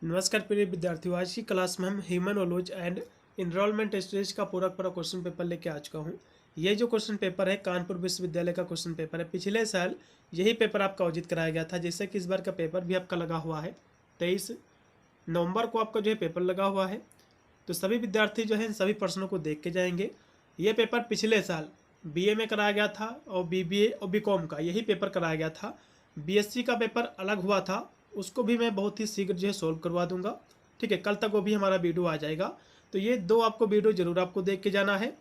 नमस्कार प्रिय विद्यार्थियों, आज की क्लास में हम human ology and enrolment stage का पूरा क्वेश्चन पेपर लेके आ चुका हूँ। ये जो क्वेश्चन पेपर है कानपुर विश्वविद्यालय का क्वेश्चन पेपर है। पिछले साल यही पेपर आपका आयोजित कराया गया था, जिससे कि इस बार का पेपर भी आपका लगा हुआ है। 23 नवंबर को आपका जो है पेपर लगा हुआ है। तो सभी विद्यार्थी जो है सभी प्रश्नों को देख के जाएंगे। ये पेपर पिछले साल BA में कराया गया था और BBA और BCom का यही पेपर कराया गया था। BSc का पेपर अलग हुआ था, उसको भी मैं बहुत ही शीघ्र जो है सोल्व करवा दूंगा। ठीक है, कल तक वो भी हमारा वीडियो आ जाएगा। तो ये दो आपको वीडियो जरूर आपको देख के जाना है।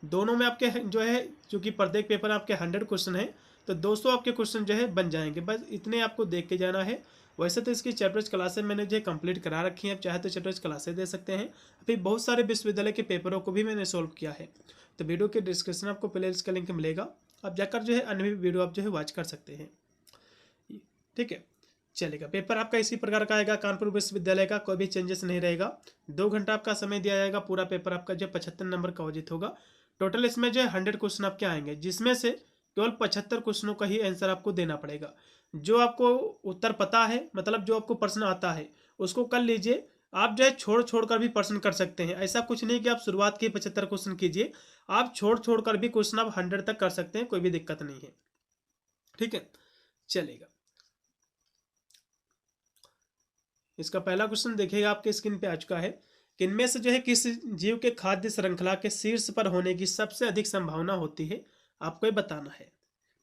दोनों में आपके जो है, चूँकि प्रत्येक पेपर आपके 100 क्वेश्चन है, तो 200 आपके क्वेश्चन जो है बन जाएंगे। बस इतने आपको देख के जाना है। वैसे तो इसकी चैप्टर्स क्लासें मैंने जो कंप्लीट करा रखी हैं, आप चाहे तो चैप्टर्स क्लासें दे सकते हैं। अभी बहुत सारे विश्वविद्यालय के पेपरों को भी मैंने सोल्व किया है। तो वीडियो के डिस्क्रिप्शन में आपको प्लेलिस्ट का लिंक मिलेगा, आप जाकर जो है अन्य वीडियो आप जो है वॉच कर सकते हैं। ठीक है, चलेगा। पेपर आपका इसी प्रकार का आएगा, कानपुर विश्वविद्यालय का, कोई भी चेंजेस नहीं रहेगा। 2 घंटा आपका समय दिया जाएगा। पूरा पेपर आपका जो 75 नंबर का आयोजित होगा। टोटल इसमें जो है 100 क्वेश्चन आपके आएंगे, जिसमें से केवल 75 क्वेश्चनों का ही आंसर आपको देना पड़ेगा। जो आपको उत्तर पता है, मतलब जो आपको प्रश्न आता है उसको कर लीजिए। आप जो है छोड़ छोड़ कर भी प्रश्न कर सकते हैं। ऐसा कुछ नहीं कि आप शुरुआत के 75 क्वेश्चन कीजिए, आप छोड़ छोड़ कर भी क्वेश्चन आप 100 तक कर सकते हैं, कोई भी दिक्कत नहीं है। ठीक है, चलेगा। इसका पहला क्वेश्चन देखिएगा, आपके स्क्रीन पे आ चुका है कि इनमें से जो है किस जीव के खाद्य श्रृंखला के शीर्ष पर होने की सबसे अधिक संभावना होती है, आपको ये बताना है।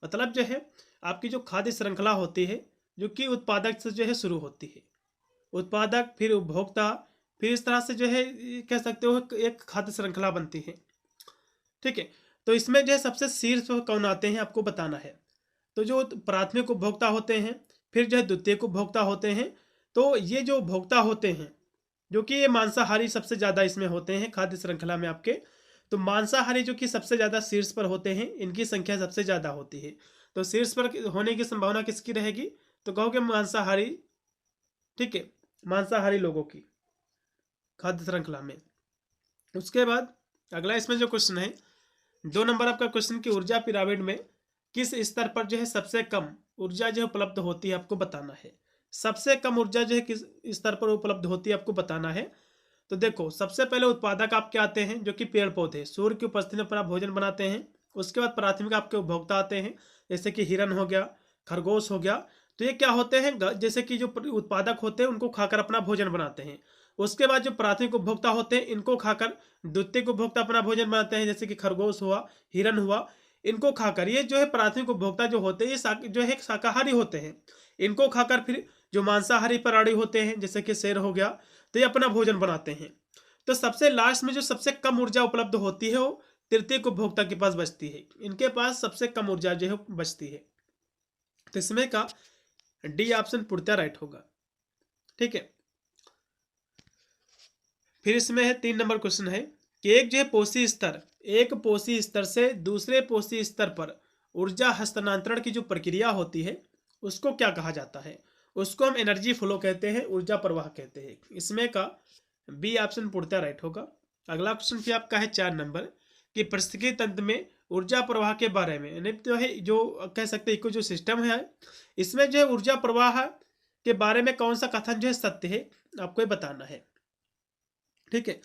मतलब जो है आपकी जो खाद्य श्रृंखला होती है, जो कि उत्पादक से जो है शुरू होती है, उत्पादक फिर उपभोक्ता, फिर इस तरह से जो है कह सकते हो एक खाद्य श्रृंखला बनती है। ठीक है, तो इसमें जो है सबसे शीर्ष पर कौन आते हैं आपको बताना है। तो जो प्राथमिक उपभोक्ता होते हैं, फिर जो है द्वितीयक उपभोक्ता होते हैं। तो ये जो उपभोक्ता होते हैं, जो कि ये मांसाहारी सबसे ज़्यादा इसमें होते हैं खाद्य श्रृंखला में आपके। तो मांसाहारी जो कि सबसे ज़्यादा शीर्ष पर होते हैं, इनकी संख्या सबसे ज़्यादा होती है। तो शीर्ष पर होने की संभावना किसकी रहेगी, तो कहोगे मांसाहारी। ठीक है, मांसाहारी लोगों की खाद्य श्रृंखला में। उसके बाद अगला इसमें जो क्वेश्चन है 2 नंबर आपका क्वेश्चन की ऊर्जा पिरामिड में किस स्तर पर जो है सबसे कम ऊर्जा जो उपलब्ध होती है, आपको बताना है। सबसे कम ऊर्जा जो है किस स्तर पर उपलब्ध होती है, आपको बताना है। तो देखो, सबसे पहले उत्पादक आपके आते हैं, जो कि पेड़ पौधे, सूर्य की उपस्थिति पर आप भोजन बनाते हैं। उसके बाद प्राथमिक आपके उपभोक्ता आते हैं, जैसे कि हिरन हो गया, खरगोश हो गया। तो ये क्या होते हैं, जैसे कि जो उत्पादक होते हैं उनको खाकर अपना भोजन बनाते हैं। उसके बाद जो प्राथमिक उपभोक्ता होते हैं, इनको खाकर द्वितीयक उपभोक्ता अपना भोजन बनाते हैं, जैसे कि खरगोश हुआ, हिरन हुआ। इनको खाकर ये जो है प्राथमिक उपभोक्ता जो होते हैं, ये जो है शाकाहारी होते हैं। इनको खाकर फिर जो मांसाहारी प्राणी होते हैं, जैसे कि शेर हो गया, तो ये अपना भोजन बनाते हैं। तो सबसे लास्ट में जो सबसे कम ऊर्जा उपलब्ध होती है वो तृतीयक उपभोक्ता के पास बचती है। इनके पास सबसे कम ऊर्जा जो है बचती है। तो इसमें का डी ऑप्शन पूर्णतः राइट होगा। ठीक है, फिर इसमें है 3 नंबर क्वेश्चन है कि एक जो है पोषी स्तर, एक पोषी स्तर से दूसरे पोषी स्तर पर ऊर्जा हस्तांतरण की जो प्रक्रिया होती है उसको क्या कहा जाता है, उसको हम एनर्जी फ्लो कहते हैं, ऊर्जा प्रवाह कहते हैं। इसमें का बी ऑप्शन पूर्णतः राइट होगा। अगला क्वेश्चन फिर आपका है 4 नंबर कि पारिस्थितिकी तंत्र में ऊर्जा प्रवाह के बारे में, यानी तो है जो कह सकते हैं इको जो सिस्टम है, इसमें जो है ऊर्जा प्रवाह के बारे में कौन सा कथन जो है सत्य है, आपको ये बताना है। ठीक है,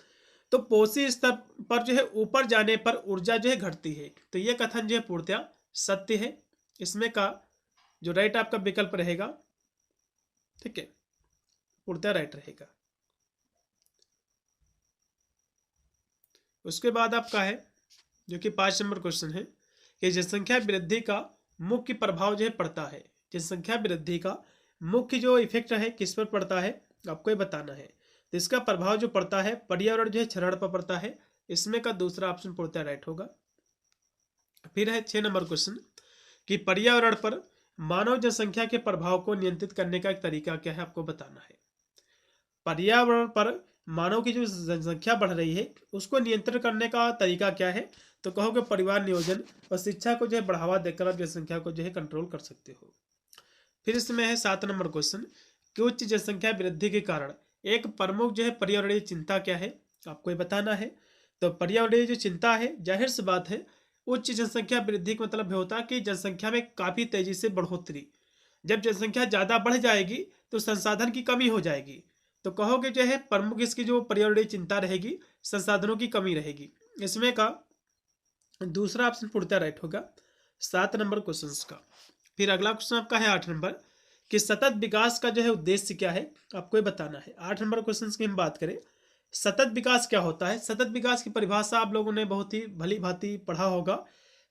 तो पोषी स्तर पर जो है ऊपर जाने पर ऊर्जा जो है घटती है, तो ये कथन जो है पूर्णतः सत्य है। इसमें का जो राइट आपका विकल्प रहेगा, ठीक है, पूर्णतः राइट रहेगा। उसके बाद आपका है जो कि 5 नंबर क्वेश्चन है कि जनसंख्या वृद्धि का मुख्य प्रभाव जो है पड़ता है, जनसंख्या वृद्धि का मुख्य जो इफेक्ट है किस पर पड़ता है, आपको ये बताना है। तो इसका प्रभाव जो पड़ता है पर्यावरण जो है क्षरण पर पड़ता है। इसमें का दूसरा ऑप्शन पूर्णतः राइट होगा। फिर है 6 नंबर क्वेश्चन कि पर्यावरण पर मानव जनसंख्या के प्रभाव को नियंत्रित करने का एक तरीका क्या है, आपको बताना है। पर्यावरण पर मानव की जो जनसंख्या बढ़ रही है उसको नियंत्रण करने का तरीका क्या है, तो कहोगे परिवार नियोजन और शिक्षा को जो है बढ़ावा देकर आप जनसंख्या को जो है कंट्रोल कर सकते हो। फिर इसमें है 7 नंबर क्वेश्चन कि उच्च जनसंख्या वृद्धि के कारण एक प्रमुख जो है पर्यावरणीय चिंता क्या है, आपको ये बताना है। तो पर्यावरणीय जो चिंता है, जाहिर सी बात है, उच्च जनसंख्या वृद्धि का मतलब होता है कि जनसंख्या में काफ़ी तेजी से बढ़ोतरी। जब जनसंख्या ज़्यादा बढ़ जाएगी तो संसाधन की कमी हो जाएगी, तो कहोगे जो है प्रमुख इसकी जो पर्यावरणीय चिंता रहेगी, संसाधनों की कमी रहेगी। इसमें का दूसरा ऑप्शन पूर्णतः राइट होगा 7 नंबर क्वेश्चन का। फिर अगला क्वेश्चन आपका है 8 नंबर कि सतत विकास का जो है उद्देश्य क्या है, आपको ये बताना है। 8 नंबर क्वेश्चन की हम बात करें, सतत विकास क्या होता है। सतत विकास की परिभाषा आप लोगों ने बहुत ही भली भांति पढ़ा होगा।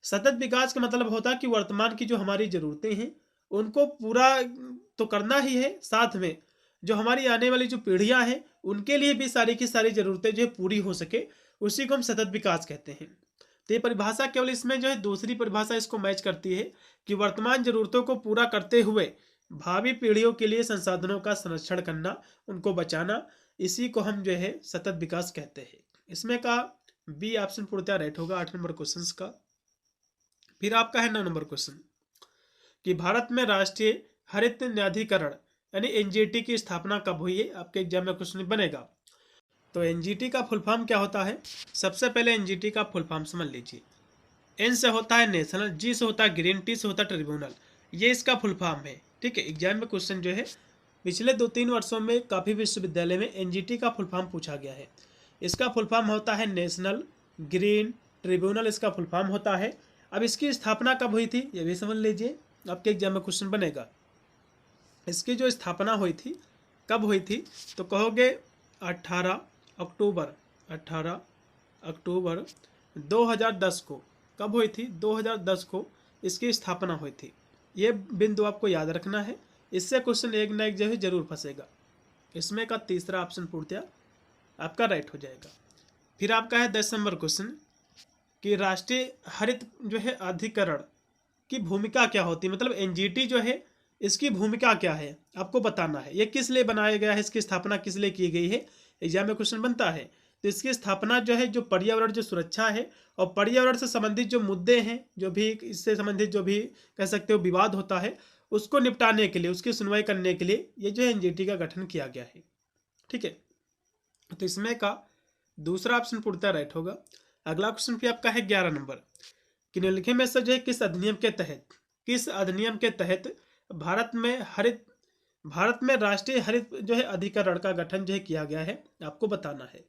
सतत विकास का मतलब होता है कि वर्तमान की जो हमारी जरूरतें हैं उनको पूरा तो करना ही है, साथ में जो हमारी आने वाली जो पीढ़ियां हैं उनके लिए भी सारी की सारी जरूरतें जो है पूरी हो सके, उसी को हम सतत विकास कहते हैं। तो ये परिभाषा केवल इसमें जो है दूसरी परिभाषा इसको मैच करती है कि वर्तमान जरूरतों को पूरा करते हुए भावी पीढ़ियों के लिए संसाधनों का संरक्षण करना, उनको बचाना, इसी को हम जो है सतत विकास कहते हैं। इसमें का बी ऑप्शन पूर्णतः राइट होगा 8 नंबर क्वेश्चन का। फिर आपका है 9 नंबर क्वेश्चन कि भारत में राष्ट्रीय हरित न्यायाधिकरण यानी एनजीटी की स्थापना कब हुई है, आपके एग्जाम में क्वेश्चन बनेगा। तो एनजीटी का फुल फॉर्म क्या होता है, सबसे पहले एनजीटी का फुल फॉर्म समझ लीजिए। एन से होता है नेशनल, जी से होता है ग्रीन, टी से होता है ट्रिब्यूनल, ये इसका फुल फॉर्म है। ठीक है, एग्जाम में क्वेश्चन जो है पिछले 2-3 वर्षों में काफ़ी विश्वविद्यालय में एनजीटी का फुल फॉर्म पूछा गया है। इसका फुल फॉर्म होता है नेशनल ग्रीन ट्रिब्यूनल, इसका फुल फॉर्म होता है। अब इसकी स्थापना कब हुई थी ये भी समझ लीजिए, आपके एग्जाम में क्वेश्चन बनेगा। इसकी जो स्थापना हुई थी कब हुई थी, तो कहोगे 18 अक्टूबर 2010 को। कब हुई थी, 2010 को इसकी स्थापना हुई थी। ये बिंदु आपको याद रखना है, इससे क्वेश्चन एक ना एक जो है जरूर फंसेगा। इसमें का तीसरा ऑप्शन पूर्णतः आपका राइट हो जाएगा। फिर आपका है 10 नंबर क्वेश्चन कि राष्ट्रीय हरित जो है अधिकरण की भूमिका क्या होती है, मतलब एनजीटी जो है इसकी भूमिका क्या है, आपको बताना है। ये किस लिए बनाया गया है, इसकी स्थापना किस लिए की गई है, एग्जाम में क्वेश्चन बनता है। तो इसकी स्थापना जो है जो पर्यावरण जो सुरक्षा है और पर्यावरण से संबंधित जो मुद्दे हैं, जो भी इससे संबंधित जो भी कह सकते हो विवाद होता है, उसको निपटाने के लिए, उसकी सुनवाई करने के लिए ये जो है एनजीटी का गठन किया गया है। ठीक है, तो इसमें का दूसरा ऑप्शन पूर्णतः राइट होगा। अगला क्वेश्चन भी आपका है 11 नंबर कि निम्नलिखित में से जो है किस अधिनियम के तहत भारत में राष्ट्रीय हरित जो है अधिकरण का गठन जो है किया गया है, आपको बताना है।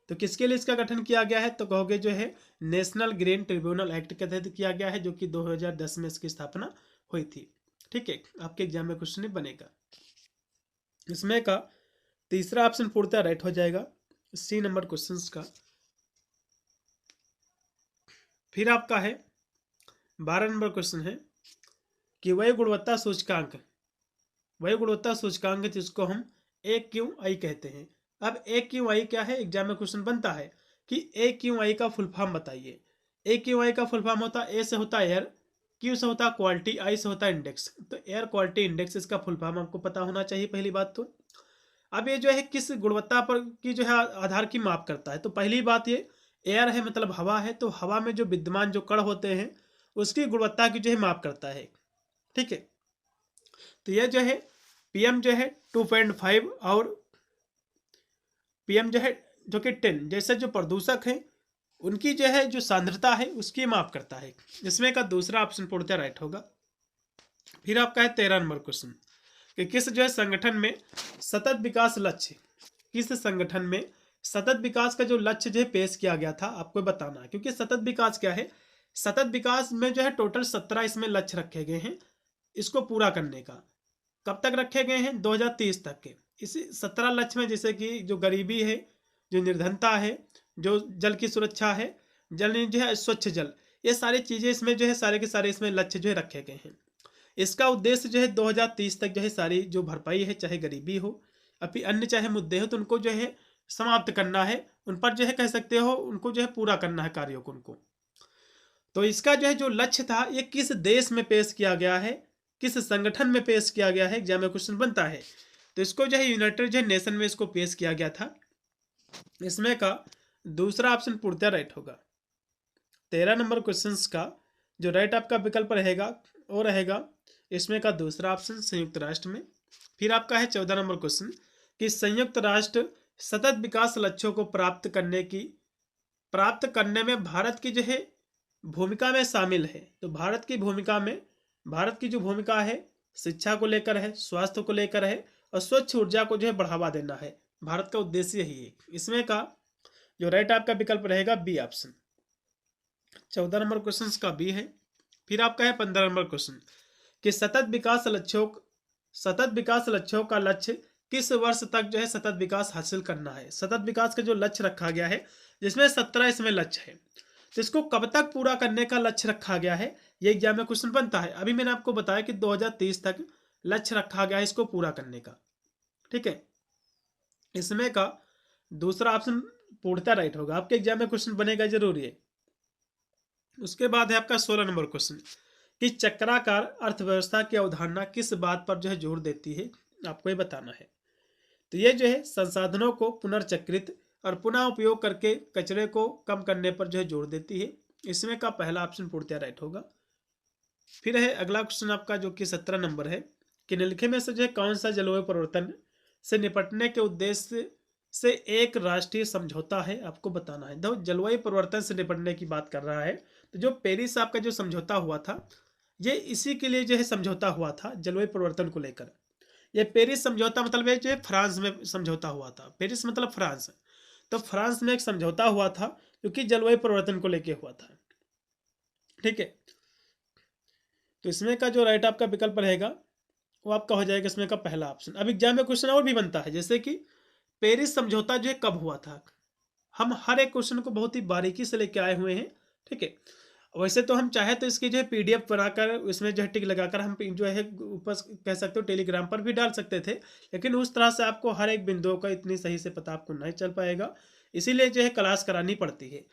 तो किसके लिए इसका गठन किया गया है, तो कहोगे जो है नेशनल ग्रीन ट्रिब्यूनल एक्ट के तहत किया गया है, जो कि 2010 में इसकी स्थापना हुई थी। ठीक है, आपके एग्जाम में क्वेश्चन बनेगा। इसमें का तीसरा ऑप्शन पूर्णतः राइट हो जाएगा, सी नंबर क्वेश्चन का। फिर आपका है 12 नंबर क्वेश्चन है कि वायु गुणवत्ता सूचकांक जिसको हम AQI कहते हैं। अब AQI क्या है, एग्जाम में क्वेश्चन बनता है कि AQI का फुल फॉर्म बताइए। AQI का फुल फॉर्म होता है, ए से होता है एयर, क्यू से होता है क्वालिटी, आई से होता है इंडेक्स। तो एयर क्वालिटी इंडेक्स इसका फुल फॉर्म आपको पता होना चाहिए पहली बात तो। अब ये जो है किस गुणवत्ता पर की जो है आधार की माप करता है, तो पहली बात ये एयर है, मतलब हवा है, तो हवा में जो विद्यमान जो कण होते हैं उसकी गुणवत्ता की जो है माप करता है। ठीक है, तो यह जो है PM जो है 2.5 और PM जो है जो कि 10 जैसे जो प्रदूषक हैं उनकी जो है जो सांद्रता है उसकी माप करता है। इसमें का दूसरा ऑप्शन पूर्णतः राइट होगा। फिर आपका है 13 नंबर क्वेश्चन कि किस जो है संगठन में सतत विकास लक्ष्य, किस संगठन में सतत विकास का जो लक्ष्य जो है पेश किया गया था, आपको बताना है। क्योंकि सतत विकास क्या है, सतत विकास में जो है टोटल 17 इसमें लक्ष्य रखे गए हैं इसको पूरा करने का। कब तक रखे गए हैं, 2030 तक के। इसी 17 लक्ष्य में जैसे कि जो गरीबी है, जो निर्धनता है, जो जल की सुरक्षा है, जल जो है स्वच्छ जल, ये सारी चीज़ें इसमें जो है सारे के सारे इसमें लक्ष्य जो है रखे गए हैं। इसका उद्देश्य जो है 2030 तक जो है सारी जो भरपाई है, चाहे गरीबी हो अभी अन्य चाहे मुद्दे हो, तो उनको जो है समाप्त करना है, उन पर जो है कह सकते हो उनको जो है पूरा करना है कार्यों को उनको। तो इसका जो है जो लक्ष्य था ये किस देश में पेश किया गया है, किस संगठन में पेश किया गया है, एग्जाम में क्वेश्चन बनता है। तो इसको जो है यूनाइटेड जो नेशन में इसको पेश किया गया था। इसमें का दूसरा ऑप्शन पूर्णतः राइट होगा। 13 नंबर क्वेश्चन का जो राइट आपका विकल्प रहेगा वो रहेगा इसमें का दूसरा ऑप्शन संयुक्त राष्ट्र में। फिर आपका है 14 नंबर क्वेश्चन कि संयुक्त राष्ट्र सतत विकास लक्ष्यों को प्राप्त करने में भारत की जो है भूमिका में शामिल है। तो भारत की जो भूमिका है शिक्षा को लेकर है, स्वास्थ्य को लेकर है और स्वच्छ ऊर्जा को जो है बढ़ावा देना है। भारत का उद्देश्य यही है। इसमें का जो राइट आपका विकल्प रहेगा बी ऑप्शन। 14 नंबर क्वेश्चन का बी है। फिर आपका है 15 नंबर क्वेश्चन कि सतत विकास लक्ष्यों का लक्ष्य किस वर्ष तक जो है सतत विकास हासिल करना है। सतत विकास का जो लक्ष्य रखा गया है, जिसमें 17 इसमें लक्ष्य है, तो इसको कब तक पूरा करने का लक्ष्य रखा गया है, ये एग्जाम में क्वेश्चन बनता है। अभी मैंने आपको बताया कि 2030 तक लक्ष्य रखा गया है इसको पूरा करने का। ठीक है, इसमें का दूसरा ऑप्शन पूर्णतः राइट होगा। आपके एग्जाम में क्वेश्चन बनेगा जरूरी है। उसके बाद है आपका 16 नंबर क्वेश्चन कि चक्राकार अर्थव्यवस्था की अवधारणा किस बात पर जो है जोर देती है, आपको ये बताना है। तो ये जो है संसाधनों को पुनर्चक्रित और पुनः उपयोग करके कचरे को कम करने पर जो है जोर देती है। इसमें का पहला ऑप्शन पूर्णतः राइट होगा। फिर है अगला क्वेश्चन आपका जो कि 17 नंबर है कि निम्नलिखित में से जो है कौन सा जलवायु परिवर्तन से निपटने के उद्देश्य से एक राष्ट्रीय समझौता है, आपको बताना है। देखो जलवायु परिवर्तन से निपटने की बात कर रहा है, तो जो पेरिस आपका जो समझौता हुआ था, ये इसी के लिए जो है समझौता हुआ था जलवायु परिवर्तन को लेकर। ये पेरिस समझौता मतलब ये जो है फ्रांस में समझौता हुआ था। पेरिस मतलब फ्रांस, तो फ्रांस में एक समझौता हुआ था जो कि जलवायु परिवर्तन को लेकर हुआ था। ठीक है, तो इसमें का जो राइट आपका विकल्प रहेगा वो आपका हो जाएगा इसमें का पहला ऑप्शन। अब एग्जाम में क्वेश्चन और भी बनता है, जैसे कि पेरिस समझौता जो है कब हुआ था। हम हर एक क्वेश्चन को बहुत ही बारीकी से लेके आए हुए हैं। ठीक है, वैसे तो हम चाहे तो इसकी जो है पीडीएफ बनाकर इसमें जो है टिक लगाकर हम जो है ऊपर कह सकते हो टेलीग्राम पर भी डाल सकते थे, लेकिन उस तरह से आपको हर एक बिंदुओं का इतनी सही से पता आपको नहीं चल पाएगा, इसीलिए जो है क्लास करानी पड़ती है।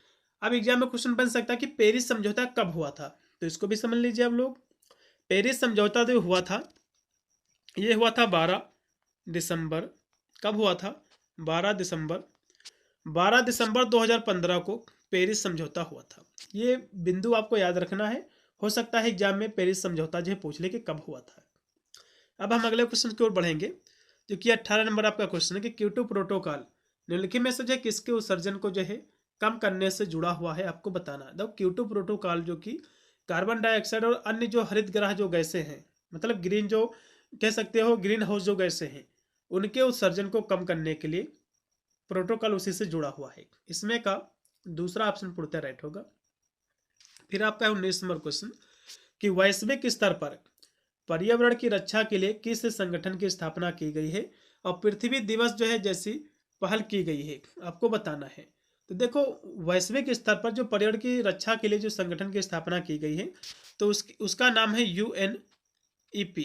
अब एग्जाम में क्वेश्चन बन सकता है कि पेरिस समझौता कब हुआ था, तो इसको भी समझ लीजिए आप लोग। पेरिस समझौता जो हुआ था, ये हुआ था 12 दिसंबर। कब हुआ था? 12 दिसंबर 2015 को पेरिस समझौता हुआ था। ये बिंदु आपको याद रखना है, हो सकता है एग्जाम में पेरिस समझौता जो है पूछ ले कि कब हुआ था। अब हम अगले क्वेश्चन की ओर बढ़ेंगे, जो कि 18 नंबर आपका क्वेश्चन है कि क्योटो प्रोटोकॉल निम्नलिखित में से जो है किसके उत्सर्जन को जो है कम करने से जुड़ा हुआ है, आपको बताना है। देखो क्योटो प्रोटोकॉल जो कि कार्बन डाइऑक्साइड और अन्य जो हरित ग्रह जो गैसें हैं, मतलब ग्रीन जो कह सकते हो ग्रीन हाउस जो गैसें हैं, उनके उत्सर्जन को कम करने के लिए प्रोटोकॉल उसी से जुड़ा हुआ है। इसमें का दूसरा ऑप्शन पूर्णतः राइट होगा। फिर आपका 19 नंबर क्वेश्चन कि वैश्विक स्तर पर पर्यावरण की रक्षा के लिए किस संगठन की स्थापना की गई है और पृथ्वी दिवस जो है जैसी पहल की गई है, आपको बताना है। तो देखो वैश्विक स्तर पर जो पर्यावरण की रक्षा के लिए जो संगठन की स्थापना की गई है, तो उसका नाम है UNEP।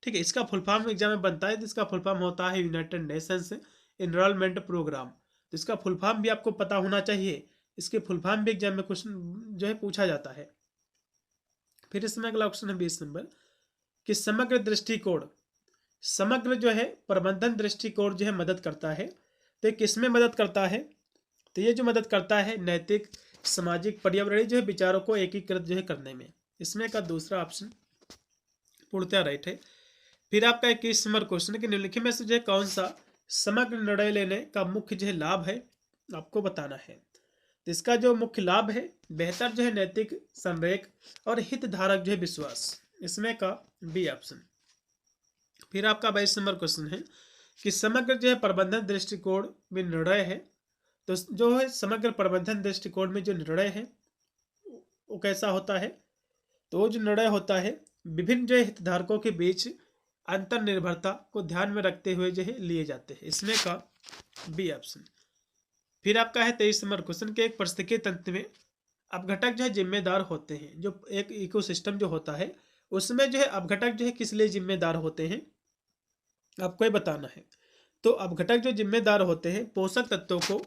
ठीक है, इसका फुल फॉर्म एग्जाम में बनता है, तो इसका फुल फॉर्म होता है यूनाइटेड नेशंस एनवायरनमेंट प्रोग्राम। तो इसका फुल फॉर्म भी आपको पता होना चाहिए, इसके फुल फॉर्म भी एग्जाम में क्वेश्चन जो है पूछा जाता है। फिर इसमें अगला क्वेश्चन है 20 नंबर कि समग्र जो है प्रबंधन दृष्टिकोण जो है मदद करता है, तो किसमें मदद करता है? तो ये जो मदद करता है नैतिक, सामाजिक, पर्यावरणीय जो है विचारों को एकीकृत जो है करने में। इसमें का दूसरा ऑप्शन पूर्णतः राइट है। फिर आपका 21 नंबर क्वेश्चन है कि निम्नलिखित में से जो है कौन सा समग्र निर्णय लेने का मुख्य जो है लाभ है, आपको बताना है। तो इसका जो मुख्य लाभ है बेहतर जो है नैतिक संरेख और हितधारक जो है विश्वास। इसमें का बी ऑप्शन। फिर आपका 22 नंबर क्वेश्चन है कि समग्र जो है प्रबंधन दृष्टिकोण में निर्णय है, तो जो है समग्र प्रबंधन दृष्टिकोण में जो निर्णय है वो कैसा होता है? तो वो जो निर्णय होता है विभिन्न जो है हितधारकों के बीच अंतर निर्भरता को ध्यान में रखते हुए जो है लिए जाते हैं। इसमें का बी ऑप्शन। फिर आपका है 23 नंबर क्वेश्चन के एक पारिस्थितिकी तंत्र में अपघटक जो है जिम्मेदार होते हैं। जो एक इकोसिस्टम जो होता है उसमें जो है अपघटक जो है किस लिए जिम्मेदार होते हैं, आपको ये बताना है। तो अपघटक जो जिम्मेदार होते हैं पोषक तत्वों को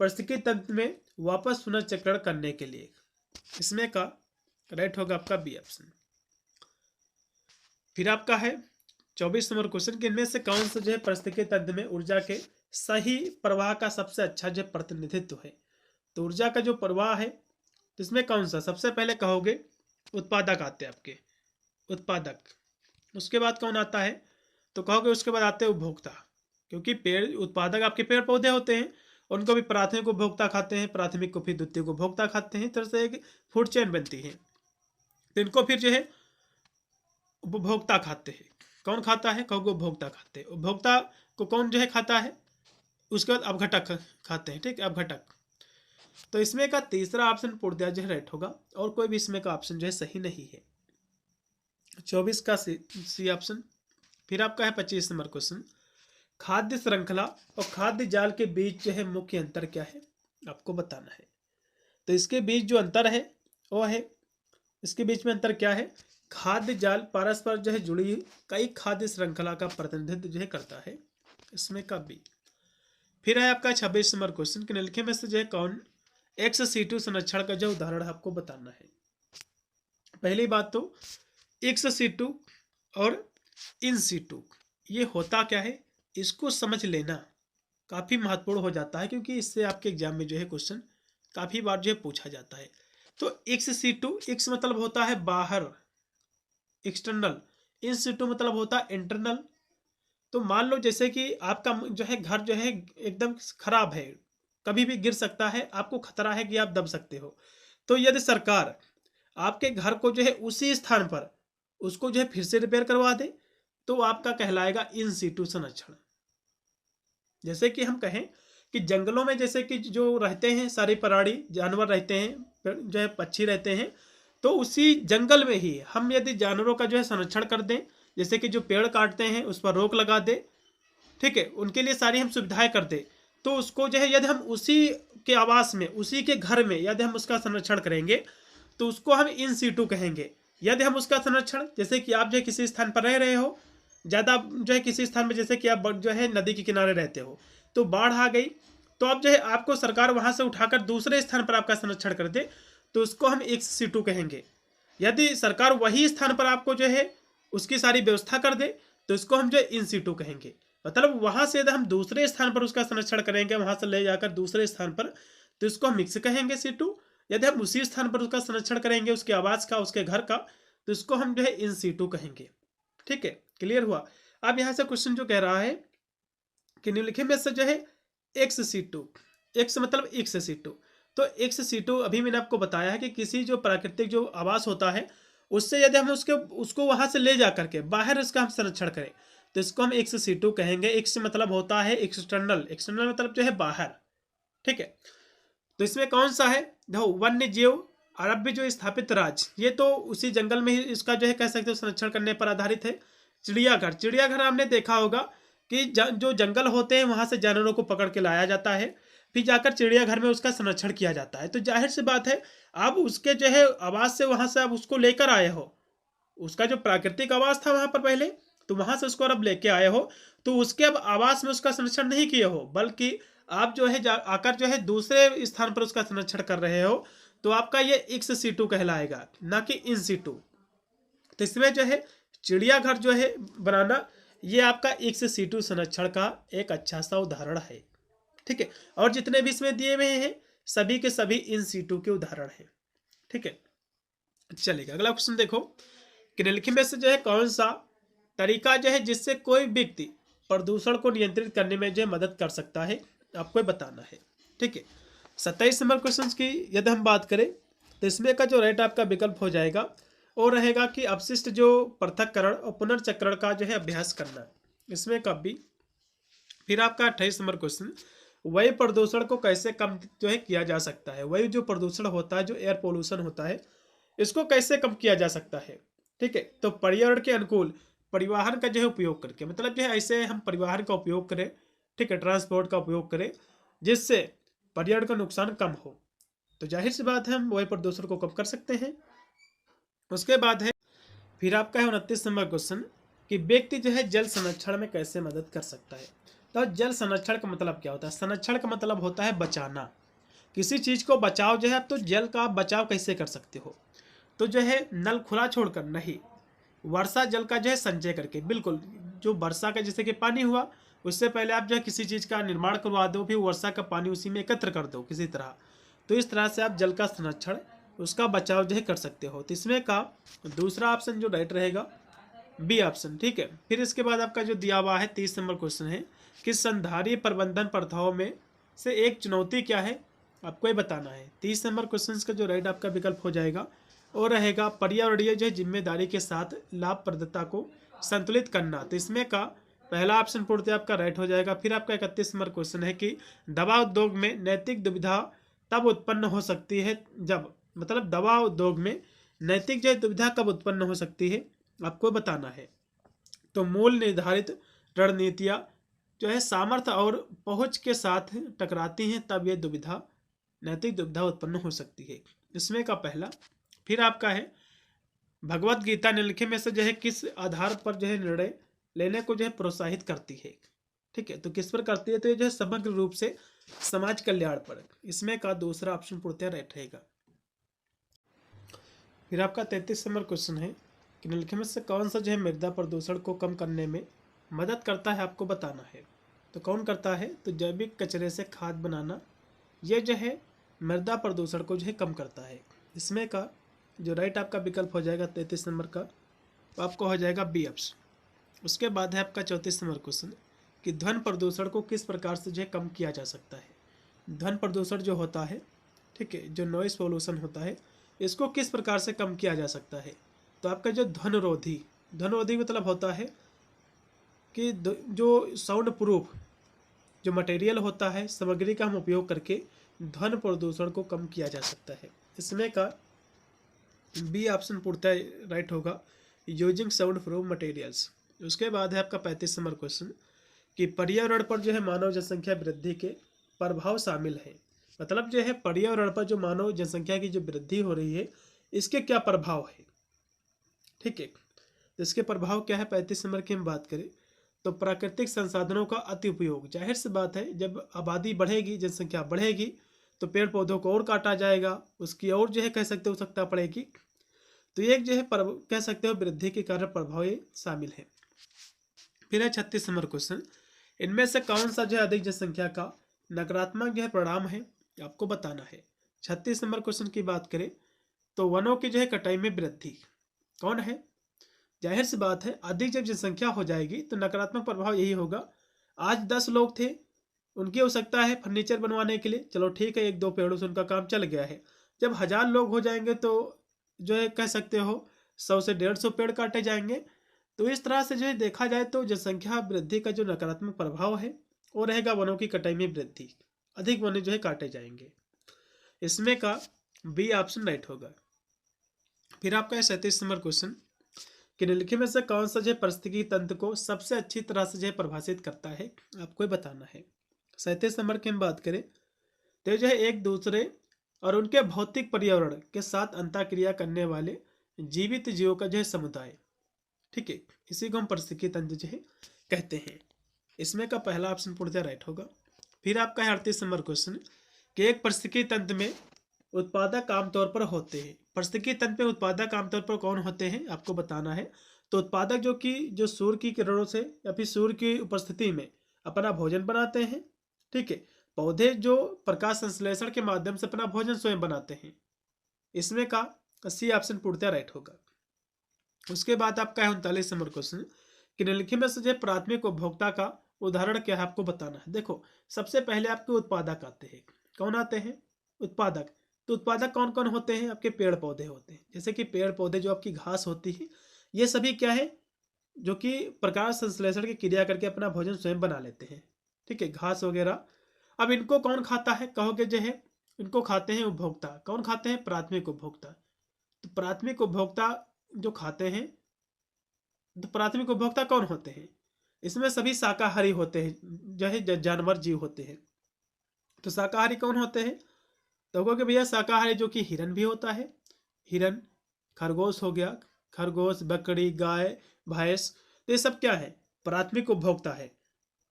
पारिस्थितिकी तंत्र में वापस पुनर्चक्रण करने के लिए। इसमें का राइट होगा आपका बी ऑप्शन। फिर आपका है 24 नंबर क्वेश्चन कि इनमें से कौन सा जो है पारिस्थितिकी तंत्र में ऊर्जा के सही प्रवाह का सबसे अच्छा जो प्रतिनिधित्व है। तो ऊर्जा का जो प्रवाह है तो इसमें कौन सा सबसे पहले कहोगे? उत्पादक आते हैं आपके, उत्पादक। उसके बाद कौन आता है? तो कहोगे उसके बाद आते हैं उपभोक्ता, क्योंकि पेड़ उत्पादक आपके पेड़ पौधे होते हैं, उनको भी प्राथमिक उपभोक्ता खाते हैं, प्राथमिक को फिर द्वितीयक उपभोक्ता खाते हैं, तरह से एक फूड चेन बनती है। तो इनको फिर जो है उपभोक्ता खाते हैं, कौन खाता है? कहोगे उपभोक्ता खाते हैं। उपभोक्ता को कौन जो है खाता है? उसके बाद अपघटक खाते हैं, ठीक है, अपघटक। तो इसमें का तीसरा ऑप्शन पूर्णतः जो है राइट होगा, और कोई भी इसमें का ऑप्शन जो है सही नहीं है। 24 का सी ऑप्शन। फिर आपका है 25 नंबर क्वेश्चन, खाद्य श्रृंखला और खाद्य जाल के बीच जो है मुख्य अंतर क्या है? आपको बताना है। तो इसके बीच जो अंतर है वो है, इसके बीच में अंतर क्या है? खाद्य जाल परस्पर जो है जुड़ी कई खाद्य श्रृंखला का प्रतिनिधित्व जो है करता है, इसमें का बी। फिर है आपका 26 नंबर क्वेश्चन, कि निम्नलिखित में से जो है कौन एक्स सीटू संरक्षण का जो उदाहरण है आपको बताना है। पहली बात तो एक्स सीटू और इन सीटू ये होता क्या है, इसको समझ लेना काफ़ी महत्वपूर्ण हो जाता है, क्योंकि इससे आपके एग्जाम में जो है क्वेश्चन काफ़ी बार जो है पूछा जाता है। तो एक्स सीटू, एक्स मतलब होता है बाहर, एक्सटर्नल, इन सीटू मतलब होता है इंटरनल। तो मान लो जैसे कि आपका जो है घर जो है एकदम खराब है, कभी भी गिर सकता है, आपको खतरा है कि आप दब सकते हो। तो यदि सरकार आपके घर को जो है उसी स्थान पर उसको जो है फिर से रिपेयर करवा दे, तो आपका कहलाएगा इन सीटू संरक्षण। जैसे कि हम कहें कि जंगलों में जैसे कि जो रहते हैं सारे प्राणी जानवर रहते हैं, जो है पक्षी रहते हैं, तो उसी जंगल में ही हम यदि जानवरों का जो है संरक्षण कर दें, जैसे कि जो पेड़ काटते हैं उस पर रोक लगा दे, ठीक है, उनके लिए सारी हम सुविधाएं कर दे, तो उसको जो है यदि हम उसी के आवास में, उसी के घर में यदि हम उसका संरक्षण करेंगे, तो उसको हम इन सीटू कहेंगे। यदि हम उसका संरक्षण, जैसे कि आप जो है किसी स्थान पर रह रहे हो, ज़्यादा जो है किसी स्थान में, जैसे कि आप जो है नदी के किनारे रहते हो, तो बाढ़ आ गई, तो अब जो है आपको सरकार वहाँ से उठाकर दूसरे स्थान पर आपका संरक्षण कर दे, तो उसको हम एक्स सीटू कहेंगे। यदि सरकार वही स्थान पर आपको जो है उसकी सारी व्यवस्था कर दे, तो इसको हम जो है इन सीटू कहेंगे। मतलब वहाँ से यदि हम दूसरे स्थान पर उसका संरक्षण करेंगे, वहाँ से ले जाकर दूसरे स्थान पर, तो इसको हम मिक्स कहेंगे सीटू। यदि हम उसी स्थान पर उसका संरक्षण करेंगे, उसके आवास का, उसके घर का, तो इसको हम जो है इन सीटू कहेंगे। ठीक है, क्लियर हुआ। अब यहाँ से क्वेश्चन जो कह रहा है कि निम्नलिखित में से जो है एक्स सीटू, एक्स मतलब एक्स सीटू, तो एक्स सीटू अभी मैंने आपको बताया है कि किसी जो प्राकृतिक जो आवास होता है, उससे यदि हम उसको वहां से ले जा करके बाहर उसका हम संरक्षण करें, तो इसको हम एक्स सीटू कहेंगे। एक्स मतलब होता है एक्सटर्नल, एक्सटर्नल मतलब जो है बाहर, ठीक है। तो इसमें कौन सा है? देखो, वन्य जीव, अरब्य जो स्थापित राज्य, ये तो उसी जंगल में ही इसका जो है कह सकते हो संरक्षण करने पर आधारित है। चिड़ियाघर, चिड़ियाघर आपने देखा होगा कि जो जंगल होते हैं वहां से जानवरों को पकड़ के लाया जाता है, फिर जाकर चिड़ियाघर में उसका संरक्षण किया जाता है। तो जाहिर सी बात है, आप उसके जो है आवास से वहां से आप उसको लेकर आए हो, उसका जो प्राकृतिक आवास था वहां पर पहले, तो वहां से उसको अब लेके आए हो, तो उसके अब आवास में उसका संरक्षण नहीं किए हो, बल्कि आप जो है आकर जो है दूसरे स्थान पर उसका संरक्षण कर रहे हो, तो आपका ये एक्स सीटू कहलाएगा, ना कि इन सीटू। तो इसमें जो है चिड़ियाघर जो है बनाना, ये आपका एक्स सीटू संरक्षण का एक अच्छा सा उदाहरण है, ठीक है। और जितने भी इसमें दिए हुए हैं सभी के सभी इन सीटू के उदाहरण हैं, ठीक है। चलेगा, अगला क्वेश्चन देखो कि निम्नलिखित में से जो है कौन सा तरीका जो है जिससे कोई व्यक्ति प्रदूषण को नियंत्रित करने में जो है मदद कर सकता है, आपको बताना है, ठीक है। 27 नंबर क्वेश्चन की यदि हम बात करें, तो इसमें का जो राइट आपका विकल्प हो जाएगा और रहेगा कि अपशिष्ट जो पृथक्करण और पुनर्चक्रण का जो है अभ्यास करना, इसमें कब भी। फिर आपका 28 नंबर क्वेश्चन, वायु प्रदूषण को कैसे कम जो है किया जा सकता है। वायु जो प्रदूषण होता है, जो एयर पोल्यूशन होता है, इसको कैसे कम किया जा सकता है, ठीक है। तो पर्यावरण के अनुकूल परिवहन का जो है उपयोग करके, मतलब जो है ऐसे हम परिवहन का उपयोग करें, ठीक है, ट्रांसपोर्ट का उपयोग करें जिससे पर्यावरण का नुकसान कम हो, तो जाहिर सी बात है हम वायु प्रदूषण को कम कर सकते हैं। उसके बाद है फिर आपका है 29 नंबर क्वेश्चन, कि व्यक्ति जो है जल संरक्षण में कैसे मदद कर सकता है। तो जल संरक्षण का मतलब क्या होता है? संरक्षण का मतलब होता है बचाना, किसी चीज को बचाव जो है। आप तो जल का बचाव कैसे कर सकते हो? तो जो है नल खुला छोड़कर नहीं, वर्षा जल का जो है संचय करके, बिल्कुल जो वर्षा का जैसे कि पानी हुआ, उससे पहले आप जो है किसी चीज़ का निर्माण करवा दो, फिर वर्षा का पानी उसी में एकत्र कर दो किसी तरह, तो इस तरह से आप जल का संरक्षण, उसका बचाव जो है कर सकते हो। तो इसमें का दूसरा ऑप्शन जो राइट रहेगा बी ऑप्शन, ठीक है। फिर इसके बाद आपका जो दिया हुआ है 30 नंबर क्वेश्चन है कि संधारीय प्रबंधन प्रथाओं में से एक चुनौती क्या है, आपको ये बताना है। 30 नंबर क्वेश्चन का जो राइट आपका विकल्प हो जाएगा और रहेगा पर्यावरणीय जो है जिम्मेदारी के साथ लाभप्रदता को संतुलित करना। तो इसमें का पहला ऑप्शन पूर्णतः आपका राइट हो जाएगा। फिर आपका 31 नंबर क्वेश्चन है कि दवा उद्योग में नैतिक दुविधा तब उत्पन्न हो सकती है जब, मतलब दवा उद्योग में नैतिक जो दुविधा कब उत्पन्न हो सकती है आपको बताना है। तो मूल निर्धारित रणनीतियाँ जो है सामर्थ्य और पहुंच के साथ टकराती हैं, तब ये दुविधा नैतिक दुविधा उत्पन्न हो सकती है। इसमें का पहला। फिर आपका है भगवत गीता निम्नलिखित में से जो है किस आधार पर जो है निर्णय लेने को जो है प्रोत्साहित करती है। ठीक है, तो किस पर करती है, तो ये जो है समग्र रूप से समाज कल्याण पर। इसमें का दूसरा ऑप्शन पूर्णतः राइट रहेगा। फिर आपका 33 नंबर क्वेश्चन है कि निम्नलिखित में से कौन सा जो है मृदा प्रदूषण को कम करने में मदद करता है, आपको बताना है। तो कौन करता है, तो जैविक कचरे से खाद बनाना, ये जो है मृदा प्रदूषण को जो है कम करता है। इसमें का जो राइट आपका विकल्प हो जाएगा 33 नंबर का, तो आपको हो जाएगा बी ऑप्शन। उसके बाद है आपका 34 नंबर क्वेश्चन कि ध्वनि प्रदूषण को किस प्रकार से जो है कम किया जा सकता है। ध्वनि प्रदूषण जो होता है, ठीक है, जो नॉइस पोल्यूशन होता है, इसको किस प्रकार से कम किया जा सकता है। तो आपका जो ध्वनिरोधी मतलब होता है कि जो साउंड प्रूफ जो मटेरियल होता है, सामग्री का हम उपयोग करके ध्वनि प्रदूषण को कम किया जा सकता है। इसमें का बी ऑप्शन पूर्णतः राइट होगा, यूजिंग साउंड प्रूफ मटेरियल्स। उसके बाद है आपका 35 नंबर क्वेश्चन कि पर्यावरण पर जो है मानव जनसंख्या वृद्धि के प्रभाव शामिल है। मतलब जो है पर्यावरण पर जो मानव जनसंख्या की जो वृद्धि हो रही है, इसके क्या प्रभाव है। ठीक है, तो इसके प्रभाव क्या है, 35 नंबर की हम बात करें तो प्राकृतिक संसाधनों का अति उपयोग। जाहिर सी बात है, जब आबादी बढ़ेगी, जनसंख्या बढ़ेगी, तो पेड़ पौधों को और काटा जाएगा, उसकी और जो है कह सकते हो आवश्यकता पड़ेगी। तो एक जो है कह सकते हो वृद्धि के कारण प्रभाव ये शामिल है। फिर है 36 नंबर क्वेश्चन, इनमें से कौन सा जो है अधिक जनसंख्या का नकारात्मक जो है परिणाम है, आपको बताना है। 36 नंबर क्वेश्चन की बात करें तो वनों की जो है कटाई में वृद्धि कौन है। जाहिर सी बात है, अधिक जब जनसंख्या हो जाएगी तो नकारात्मक प्रभाव यही होगा। आज 10 लोग थे, उनकी आवश्यकता है फर्नीचर बनवाने के लिए, चलो ठीक है, 1-2 पेड़ों से उनका काम चल गया है। जब 1000 लोग हो जाएंगे तो जो है कह सकते हो 100 से 150 पेड़ काटे जाएंगे। तो इस तरह से जो है देखा जाए तो जनसंख्या वृद्धि का जो नकारात्मक प्रभाव है वो रहेगा वनों की कटाई में वृद्धि, अधिक वन जो है काटे जाएंगे। इसमें का बी ऑप्शन राइट होगा। फिर आपका 37 नंबर क्वेश्चन कि निम्नलिखित में से कौन सा जो पारिस्थितिकी तंत्र को सबसे अच्छी तरह से जो है परिभाषित करता है, आपको बताना है। 37 नंबर की हम बात करें तो जो है एक दूसरे और उनके भौतिक पर्यावरण के साथ अंतःक्रिया करने वाले जीवित जीवों का जो है समुदाय। ठीक है, इसी को हम पारिस्थितिकी तंत्र जो है कहते हैं। इसमें का पहला ऑप्शन पूर्णतः राइट होगा। फिर आपका है 38 नंबर क्वेश्चन कि एक पारिस्थितिकी तंत्र में उत्पादक आमतौर पर होते हैं। पारिस्थितिकी तंत्र में उत्पादक आमतौर पर कौन होते हैं, आपको बताना है। तो उत्पादक जो सूर्य की किरणों से या फिर सूर्य की उपस्थिति में अपना भोजन बनाते हैं। ठीक है, पौधे जो प्रकाश संश्लेषण के माध्यम से अपना भोजन स्वयं बनाते हैं। इसमें का सी ऑप्शन पूर्णतः राइट होगा। उसके बाद आपका है 39 नंबर क्वेश्चन कि निम्नलिखित में से जो प्राथमिक उपभोक्ता का उदाहरण क्या है, आपको बताना है। देखो, सबसे पहले आपके उत्पादक आते हैं। कौन आते हैं, उत्पादक। तो उत्पादक कौन कौन होते हैं, आपके पेड़ पौधे होते हैं। जैसे कि पेड़ पौधे जो आपकी घास होती है, ये सभी क्या है, जो कि प्रकाश संश्लेषण की क्रिया करके अपना भोजन स्वयं बना लेते हैं। ठीक है, घास वगैरह। अब इनको कौन खाता है, कहोगे जो है इनको खाते हैं उपभोक्ता। कौन खाते हैं, प्राथमिक उपभोक्ता। तो प्राथमिक उपभोक्ता जो खाते हैं, तो प्राथमिक उपभोक्ता कौन होते हैं, इसमें सभी शाकाहारी होते हैं, जो है जानवर जीव होते हैं। तो शाकाहारी कौन होते हैं, तो कहोगे भैया शाकाहारी जो कि हिरन भी होता है, हिरन, खरगोश हो गया, खरगोश, बकरी, गाय, भैंस। तो ये सब क्या है, प्राथमिक उपभोक्ता है।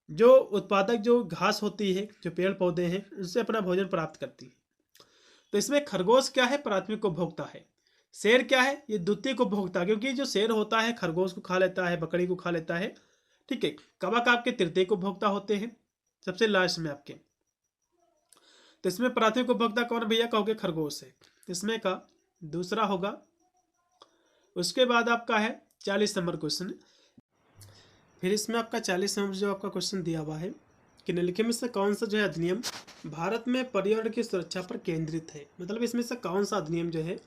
जो उत्पादक जो घास होती है, जो पेड़ पौधे हैं, उनसे अपना भोजन प्राप्त करती है। तो इसमें खरगोश क्या है, प्राथमिक उपभोक्ता है। शेर क्या है, ये द्वितीयक उपभोक्ता, क्योंकि जो शेर होता है खरगोश को खा लेता है, बकरी को खा लेता है। ठीक है, कवक आपके तृतीयक उपभोक्ता होते हैं, सबसे लास्ट में आपके। तो इसमें प्राथमिक उपभोक्ता कौन भैया, कहोगे खरगोश है। इसमें का दूसरा होगा। उसके बाद आपका है 40 नंबर क्वेश्चन। फिर इसमें आपका 40 नंबर जो आपका क्वेश्चन दिया हुआ है कि निम्नलिखित में से कौन सा जो है अधिनियम भारत में पर्यावरण की सुरक्षा पर केंद्रित है। मतलब इसमें से कौन सा अधिनियम जो है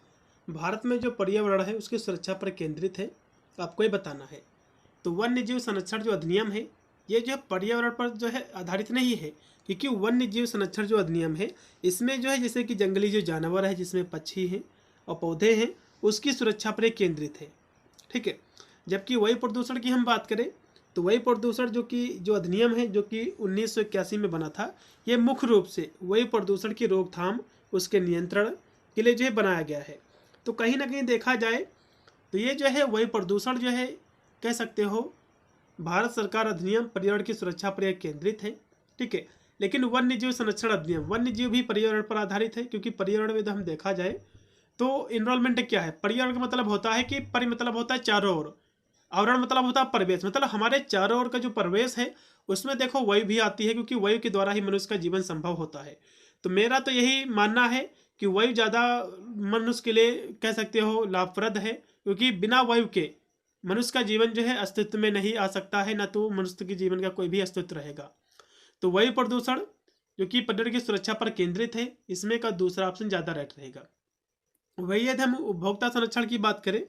भारत में जो पर्यावरण है उसकी सुरक्षा पर केंद्रित है, आपको ये बताना है। तो वन्य जीव संरक्षण जो अधिनियम है ये जो है पर्यावरण पर जो है आधारित नहीं है, क्योंकि वन्य जीव संरक्षण जो अधिनियम है इसमें जो है जैसे कि जंगली जो जानवर है जिसमें पक्षी हैं और पौधे हैं उसकी सुरक्षा पर केंद्रित है। ठीक है। जबकि वायु प्रदूषण की हम बात करें तो वायु प्रदूषण जो अधिनियम है जो कि 1981 में बना था, ये मुख्य रूप से वायु प्रदूषण की रोकथाम उसके नियंत्रण के लिए जो है बनाया गया है। तो कहीं ना कहीं देखा जाए तो ये जो है वायु प्रदूषण जो है कह सकते हो भारत सरकार अधिनियम पर्यावरण की सुरक्षा पर केंद्रित है। ठीक है। लेकिन वन्य जीव संरक्षण अधिनियम, वन्य जीव भी पर्यावरण पर आधारित है, क्योंकि पर्यावरण में हम देखा जाए तो इन्वायरमेंट क्या है, पर्यावरण का मतलब होता है कि परि मतलब होता है चारों ओर, आवरण मतलब होता है परिवेश, मतलब हमारे चारों ओर का जो परिवेश है उसमें देखो वायु भी आती है, क्योंकि वायु के द्वारा ही मनुष्य का जीवन संभव होता है। तो मेरा तो यही मानना है कि वायु ज़्यादा मनुष्य के लिए कह सकते हो लाभप्रद है, क्योंकि बिना वायु के मनुष्य का जीवन जो है अस्तित्व में नहीं आ सकता है, ना तो मनुष्य के जीवन का कोई भी अस्तित्व रहेगा। तो वायु प्रदूषण जो कि पर्यावरण की सुरक्षा पर केंद्रित है, इसमें का दूसरा ऑप्शन ज़्यादा राइट रहेगा। वही यदि हम उपभोक्ता संरक्षण की बात करें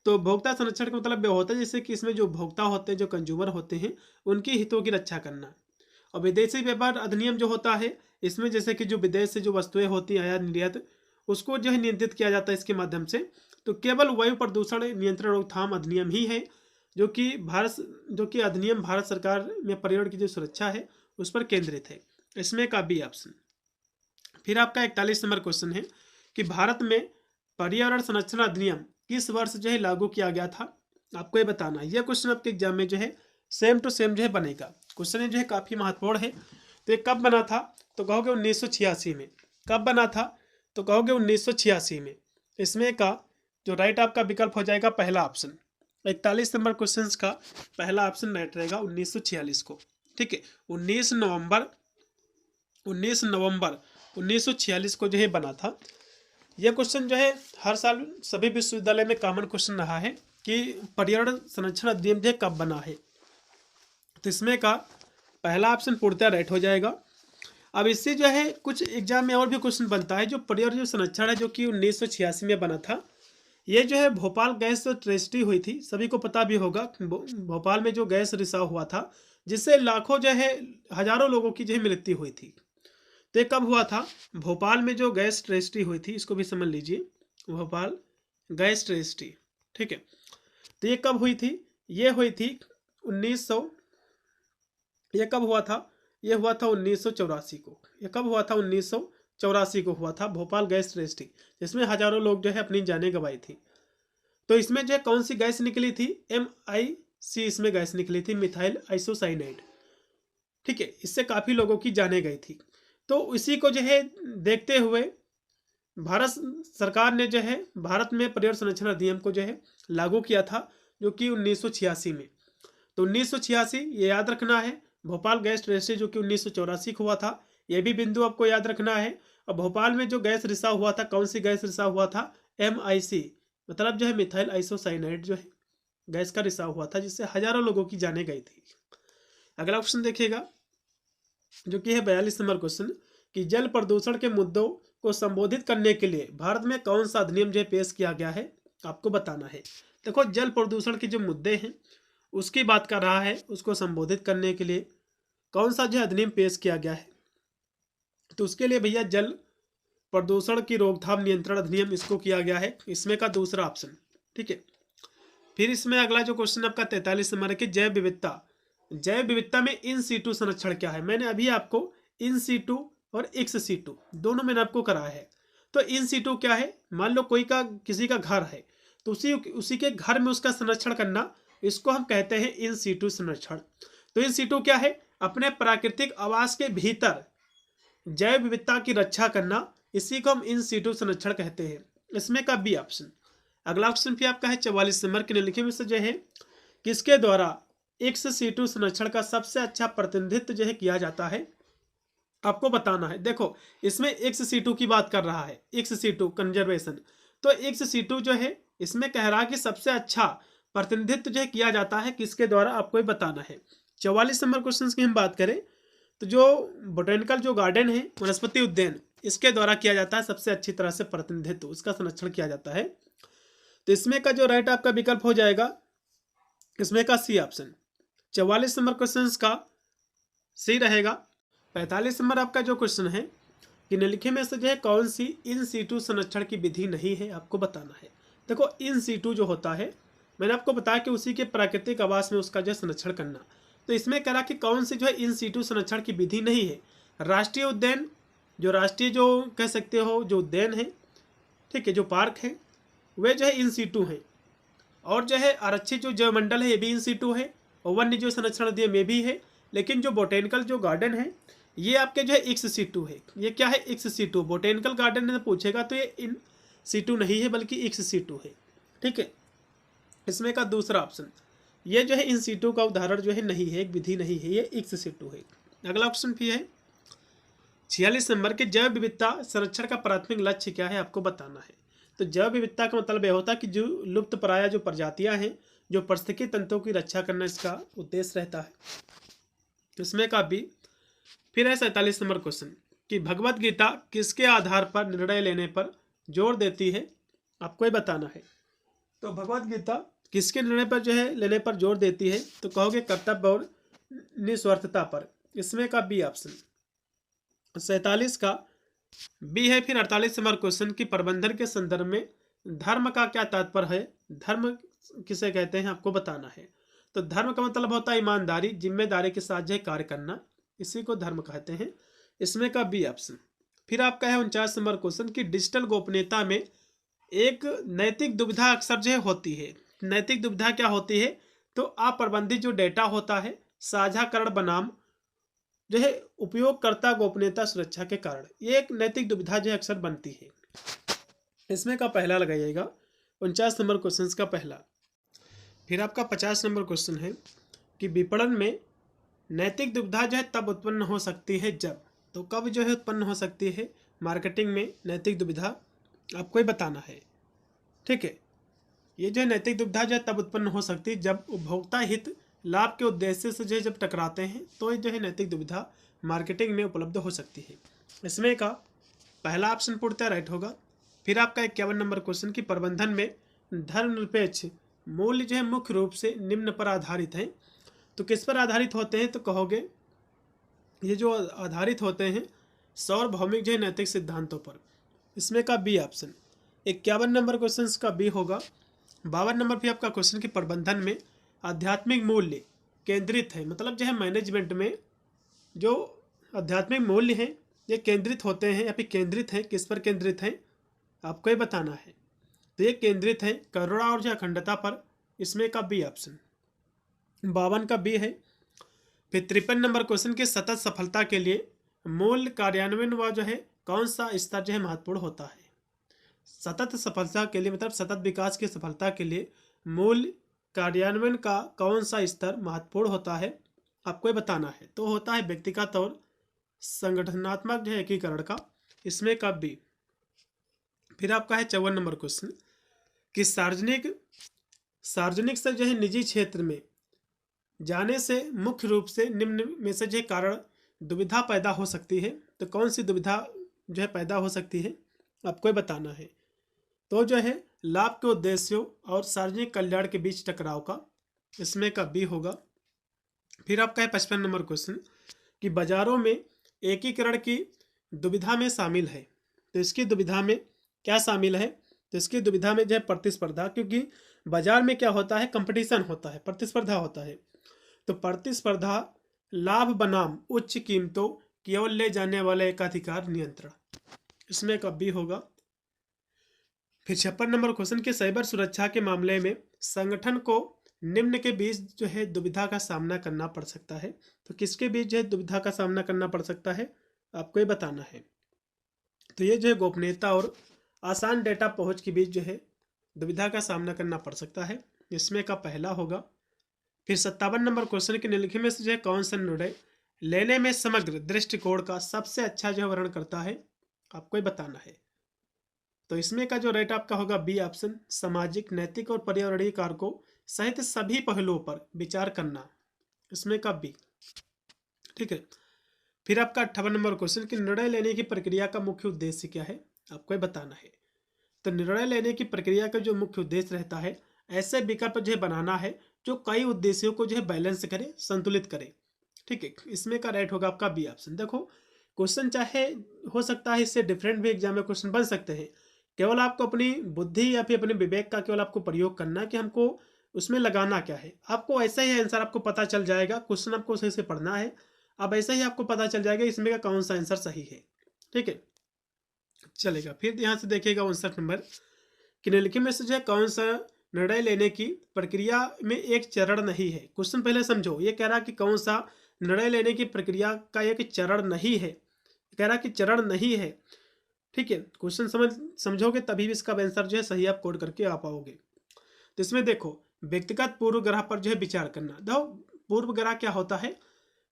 तो उपभोक्ता संरक्षण का मतलब यह होता है जैसे कि इसमें जो उपभोक्ता होते हैं, जो कंज्यूमर होते हैं, उनकी हितों की रक्षा करना। और विदेशी व्यापार अधिनियम जो होता है इसमें जैसे कि जो विदेश से जो वस्तुएं होती हैं आयात निर्यात, उसको जो है नियंत्रित किया जाता है इसके माध्यम से। तो केवल वायु प्रदूषण नियंत्रण रोकथाम अधिनियम ही है जो कि अधिनियम भारत सरकार में पर्यावरण की जो सुरक्षा है उस पर केंद्रित है। इसमें का बी ऑप्शन। फिर आपका 41 नंबर क्वेश्चन है कि भारत में पर्यावरण संरक्षण अधिनियम किस वर्ष जो है लागू किया गया था, आपको ये बताना है। यह क्वेश्चन आपके एग्जाम में जो है सेम टू सेम जो है बनेगा। क्वेश्चन जो है काफ़ी महत्वपूर्ण है। तो ये कब बना था तो कहोगे 1986 में। कब बना था तो कहोगे 1986 में। इसमें का जो राइट आपका विकल्प हो जाएगा पहला ऑप्शन। 41 नंबर क्वेश्चन का पहला ऑप्शन राइट रहेगा 1946 को। ठीक है। 19 नवंबर 1946 को जो है बना था। यह क्वेश्चन जो है हर साल सभी विश्वविद्यालय में कॉमन क्वेश्चन रहा है कि पर्यावरण संरक्षण अधिनियम जो है कब बना है। तो इसमें का पहला ऑप्शन पूर्णतः राइट हो जाएगा। अब इससे जो है कुछ एग्जाम में और भी क्वेश्चन बनता है। जो पर्यावरण जो संरक्षण है जो कि 1986 में बना था, ये जो है भोपाल गैस ट्रेजेडी हुई थी, सभी को पता भी होगा। भोपाल में जो गैस रिसाव हुआ था जिससे लाखों जो है हजारों लोगों की जो है मृत्यु हुई थी। तो ये कब हुआ था, भोपाल में जो गैस ट्रेजेडी हुई थी, इसको भी समझ लीजिए, भोपाल गैस ट्रेजेडी। ठीक है। तो ये कब हुई थी, ये हुई थी 1900, ये कब हुआ था, ये हुआ था 1984 को। ये कब हुआ था 1984 को हुआ था भोपाल गैस ट्रेजेडी, जिसमें हजारों लोग जो है अपनी जानें गंवाई थी। तो इसमें जो है कौन सी गैस निकली थी, MIC इसमें गैस निकली थी, मिथाइल आइसोसाइनाइड। ठीक है। इससे काफ़ी लोगों की जानें गई थी। तो इसी को जो है देखते हुए भारत सरकार ने जो है भारत में पर्यावरण संरक्षण अधिनियम को जो है लागू किया था, जो कि 1986 में। तो 1986 ये याद रखना है। भोपाल गैस ट्रेजेडी जो कि 1984 को हुआ था, ये भी बिंदु आपको याद रखना है। और भोपाल में जो गैस रिसाव हुआ था, कौन सी गैस रिसाव हुआ था, MIC मतलब जो है मिथाइल आइसोसाइनाइड जो है गैस का रिसाव हुआ था, जिससे हजारों लोगों की जानें गई थी। अगला क्वेश्चन देखिएगा जो कि है 42 नंबर क्वेश्चन कि जल प्रदूषण के मुद्दों को संबोधित करने के लिए भारत में कौन सा अधिनियम जो है पेश किया गया है, आपको बताना है। देखो जल प्रदूषण के जो मुद्दे हैं उसकी बात कर रहा है, उसको संबोधित करने के लिए कौन सा जो अधिनियम पेश किया गया है। तो उसके लिए भैया जल प्रदूषण की रोकथाम नियंत्रण अधिनियम इसको किया गया है, इसमें का दूसरा ऑप्शन। ठीक है। फिर इसमें अगला जो क्वेश्चन आपका 43 नंबर है कि जैव विविधता में इन सीटू संरक्षण क्या है। मैंने अभी आपको इन सीटू और एक्स सीटू दोनों मैंने आपको कराया है। तो इन सीटू क्या है, मान लो किसी का घर है तो उसी के घर में उसका संरक्षण करना, इसको हम कहते हैं इन सीटू संरक्षण। तो इन सीटू क्या है, अपने प्राकृतिक आवास के भीतर जैव विविधता की रक्षा करना, इसी को हम इन सीटू संरक्षण कहते हैं। इसमें का बी ऑप्शन। अगला ऑप्शन भी आपका है 44 नंबर के निम्नलिखित में से जो है किसके द्वारा एक्स सीटू संरक्षण का सबसे अच्छा प्रतिनिधित्व जो है किया जाता है, आपको बताना है। देखो इसमें एक्स सीटू की बात कर रहा है, एक्स सीटू कंजर्वेशन। तो एक्स सीटू जो है इसमें कह रहा है कि सबसे अच्छा प्रतिनिधित्व जो है किया जाता है किसके द्वारा, आपको ये बताना है। 44 नंबर क्वेश्चन की हम बात करें तो जो बोटेनिकल जो गार्डन है, वनस्पति उद्यान, इसके द्वारा किया जाता है सबसे अच्छी तरह से प्रतिनिधित्व, उसका संरक्षण किया जाता है। तो इसमें का जो राइट आपका विकल्प हो जाएगा इसमें का सी ऑप्शन। 44 नंबर क्वेश्चन का सी रहेगा। 45 नंबर आपका जो क्वेश्चन है कि निम्नलिखित में से जो है कौन सी इन सीटू संरक्षण की विधि नहीं है, आपको बताना है। देखो इन सीटू जो होता है, मैंने आपको बताया कि उसी के प्राकृतिक आवास में उसका जो संरक्षण करना। तो इसमें कह रहा कि कौन सी जो है इन सीटू संरक्षण की विधि नहीं है। राष्ट्रीय उद्यान, जो राष्ट्रीय जो कह सकते हो जो उद्यान है, ठीक है, जो पार्क है वे जो है इन सीटू हैं। और जो है आरक्षित जो जैवमंडल है ये भी इन सीटू है, और वन्य जीव संरक्षण अधिनियम में भी है। लेकिन जो बोटेनिकल जो गार्डन है ये आपके जो है एक्स सीटू है। ये क्या है? Ex situ. बोटेनिकल गार्डन में पूछेगा तो ये इन सीटू नहीं है बल्कि एक्स सीटू है, ठीक है। इसमें का दूसरा ऑप्शन, ये जो है इन सीटू का उदाहरण जो है नहीं है, एक विधि नहीं है, ये एक्स सीटू है। अगला ऑप्शन भी है 46 नंबर के जैव विविधता संरक्षण का प्राथमिक लक्ष्य क्या है, आपको बताना है। तो जैव विविधता का मतलब यह होता है कि जो लुप्त प्राय जो प्रजातियां हैं, जो पारिस्थितिकी तंत्रों की रक्षा करना इसका उद्देश्य रहता है। इसमें का भी फिर है 47 नंबर क्वेश्चन कि भगवत गीता किसके आधार पर निर्णय लेने पर जोर देती है, आपको ये बताना है। तो भगवत गीता किसके निर्णय पर जो है लेने पर जोर देती है, तो कहोगे कर्तव्य और निस्वार्थता पर। इसमें का बी ऑप्शन। 47 का बी है। फिर 48 नंबर क्वेश्चन की प्रबंधन के संदर्भ में धर्म का क्या तात्पर्य है, धर्म किसे कहते हैं, आपको बताना है। तो धर्म का मतलब होता है ईमानदारी, जिम्मेदारी के साथ जो है कार्य करना, इसी को धर्म कहते हैं। इसमें का बी ऑप्शन। फिर आपका है 49 नंबर क्वेश्चन की डिजिटल गोपनीयता में एक नैतिक दुविधा अक्सर जो है होती है। नैतिक दुविधा क्या होती है? तो अप्रबंधित जो डेटा होता है, साझाकरण बनाम जो है उपयोगकर्ता गोपनीयता सुरक्षा के कारण, ये एक नैतिक दुविधा जो है अक्सर बनती है। इसमें का पहला लगाइएगा 49 नंबर क्वेश्चन का पहला। फिर आपका 50 नंबर क्वेश्चन है कि विपणन में नैतिक दुविधा जो है तब उत्पन्न हो सकती है जब, तो कब जो है उत्पन्न हो सकती है मार्केटिंग में नैतिक दुविधा, आपको ही बताना है, ठीक है। ये जो है नैतिक दुविधा जो है तब उत्पन्न हो सकती है जब उपभोक्ता हित लाभ के उद्देश्य से जो है जब टकराते हैं, तो ये जो है नैतिक दुविधा मार्केटिंग में उपलब्ध हो सकती है। इसमें का पहला ऑप्शन पूर्णतः राइट होगा। फिर आपका 51 नंबर क्वेश्चन की प्रबंधन में धर्मनिरपेक्ष मूल्य जो है मुख्य रूप से निम्न पर आधारित है। तो किस पर आधारित होते हैं, तो कहोगे ये जो आधारित होते हैं सार्वभौमिक जो है नैतिक सिद्धांतों पर। इसमें का बी ऑप्शन। 51 नंबर क्वेश्चन का बी होगा। 52 नंबर भी आपका क्वेश्चन की प्रबंधन में आध्यात्मिक मूल्य केंद्रित है, मतलब जो है मैनेजमेंट में जो आध्यात्मिक मूल्य हैं ये केंद्रित होते हैं या फिर केंद्रित हैं, किस पर केंद्रित हैं, आपको ये बताना है। तो ये केंद्रित है करुणा और जो अखंडता पर। इसमें का बी ऑप्शन। 52 का बी है। फिर 53 नंबर क्वेश्चन की सतत सफलता के लिए मूल्य कार्यान्वयन व जो है कौन सा स्तर जो है महत्वपूर्ण होता है। सतत सफलता के लिए मतलब सतत विकास की सफलता के लिए मूल्य कार्यान्वयन का कौन सा स्तर महत्वपूर्ण होता है, आपको ये बताना है। तो होता है व्यक्तिगत और संगठनात्मक जो है एकीकरण का। इसमें का बी। फिर आपका है 54 नंबर क्वेश्चन कि सार्वजनिक से जो है निजी क्षेत्र में जाने से मुख्य रूप से निम्न में से जो है कारण दुविधा पैदा हो सकती है। तो कौन सी दुविधा जो है पैदा हो सकती है, आपको ये बताना है। तो जो है लाभ के उद्देश्यों और सार्वजनिक कल्याण के बीच टकराव का। इसमें का बी होगा। फिर आपका है 55 नंबर क्वेश्चन कि बाजारों में एकीकरण की दुविधा में शामिल है। तो इसकी दुविधा में क्या शामिल है, तो इसकी दुविधा में जो है प्रतिस्पर्धा, क्योंकि बाजार में क्या होता है, कंपटीशन होता है, प्रतिस्पर्धा होता है। तो प्रतिस्पर्धा लाभ बनाम उच्च कीमतों की ओर ले जाने वाला एकाधिकार नियंत्रण। इसमें का बी होगा। फिर 56 नंबर क्वेश्चन के साइबर सुरक्षा के मामले में संगठन को निम्न के बीच जो है दुविधा का सामना करना पड़ सकता है। तो किसके बीच जो है दुविधा का सामना करना पड़ सकता है, आपको ये बताना है। तो ये जो है गोपनीयता और आसान डेटा पहुंच के बीच जो है दुविधा का सामना करना पड़ सकता है। इसमें का पहला होगा। फिर 57 नंबर क्वेश्चन के निम्नलिखित में से जो है कौन सा निर्णय लेने में समग्र दृष्टिकोण का सबसे अच्छा जो है वर्णन करता है, आपको ये बताना है। तो इसमें का जो राइट आपका होगा बी ऑप्शन। सामाजिक, नैतिक और पर्यावरणीय कारकों सहित सभी पहलुओं पर विचार करना। इसमें का बी, ठीक है। फिर आपका 58 नंबर क्वेश्चन कि निर्णय लेने की प्रक्रिया का मुख्य उद्देश्य क्या है, आपको ये बताना है। तो निर्णय लेने की प्रक्रिया का जो मुख्य उद्देश्य रहता है ऐसे विकल्प जो है बनाना है जो कई उद्देश्यों को जो है बैलेंस करे, संतुलित करे। ठीक है, इसमें का राइट होगा आपका बी ऑप्शन। देखो क्वेश्चन चाहे हो सकता है इससे डिफरेंट भी एग्जाम में क्वेश्चन बन सकते हैं, केवल आपको अपनी बुद्धि या फिर अपने विवेक का केवल आपको प्रयोग करना है कि हमको उसमें लगाना क्या है। आपको ऐसा ही आंसर आपको पता चल जाएगा, क्वेश्चन आपको सही से पढ़ना है, अब ऐसा ही आपको पता चल जाएगा इसमें का कौन सा आंसर सही है। ठीक है, चलेगा। फिर यहाँ से देखिएगा 59 नंबर कि निम्नलिखित में से जो है कौन सा निर्णय लेने की प्रक्रिया में एक चरण नहीं है। क्वेश्चन पहले समझो, ये कह रहा कि कौन सा निर्णय लेने की प्रक्रिया का एक चरण नहीं है, कह रहा कि चरण नहीं है। ठीक है, क्वेश्चन समझोगे तभी भी इसका आंसर जो है सही आप कोड करके आ पाओगे। तो इसमें देखो व्यक्तिगत पूर्वग्रह पर जो है विचार करना। देखो पूर्वग्रह क्या होता है,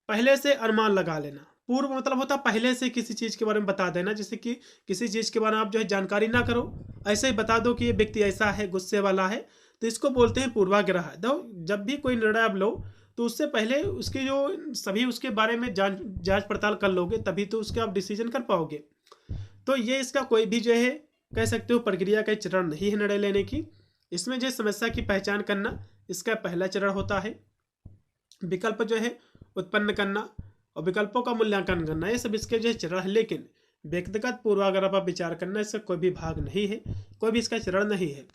पहले से अनुमान लगा लेना। पूर्व मतलब होता है पहले से किसी चीज़ के बारे में बता देना, जैसे कि किसी चीज़ के बारे में आप जो है जानकारी ना करो, ऐसे ही बता दो कि ये व्यक्ति ऐसा है, गुस्से वाला है, तो इसको बोलते हैं पूर्वाग्रह। देखो जब भी कोई निर्णय आप लो तो उससे पहले उसके जो सभी उसके बारे में जांच पड़ताल कर लोगे, तभी तो उसके आप डिसीजन कर पाओगे। तो ये इसका कोई भी जो है कह सकते हो प्रक्रिया का चरण नहीं है निर्णय लेने की। इसमें जो समस्या की पहचान करना इसका पहला चरण होता है, विकल्प जो है उत्पन्न करना और विकल्पों का मूल्यांकन करना, ये सब इसके जो है चरण है। लेकिन व्यक्तिगत पूर्वाग्रह पर विचार करना इसका कोई भी भाग नहीं है, कोई भी इसका चरण नहीं है।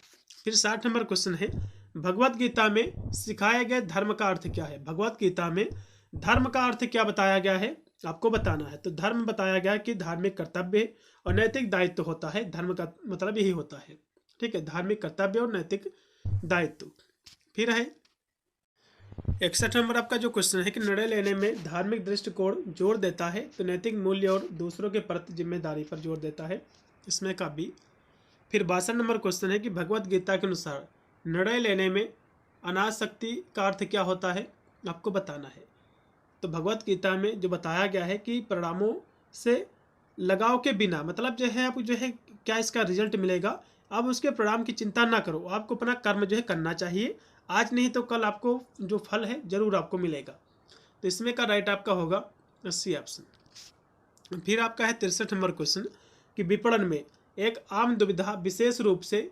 फिर 60 नंबर क्वेश्चन है, भगवत गीता में सिखाए गए धर्म का अर्थ क्या है। भगवत गीता में धर्म का अर्थ क्या बताया गया है, आपको बताना है। तो धर्म बताया गया कि धार्मिक कर्तव्य और नैतिक दायित्व होता है, धर्म का मतलब यही होता है। ठीक है, धार्मिक कर्तव्य और नैतिक दायित्व। फिर है 61 नंबर आपका जो क्वेश्चन है कि निर्णय लेने में धार्मिक दृष्टिकोण जोर देता है तो नैतिक मूल्य और दूसरों के प्रति जिम्मेदारी पर जोर देता है, इसमें का बी। फिर 62 नंबर क्वेश्चन है कि भगवत गीता के अनुसार निर्णय लेने में अनासक्ति का अर्थ क्या होता है, आपको बताना है। तो भगवत गीता में जो बताया गया है कि परिणामों से लगाव के बिना, मतलब जो है आप जो है क्या इसका रिजल्ट मिलेगा, आप उसके परिणाम की चिंता ना करो, आपको अपना कर्म जो है करना चाहिए, आज नहीं तो कल आपको जो फल है जरूर आपको मिलेगा। तो इसमें का राइट आपका होगा सी ऑप्शन। फिर आपका है 63 नंबर क्वेश्चन कि विपणन में एक आम दुविधा विशेष रूप से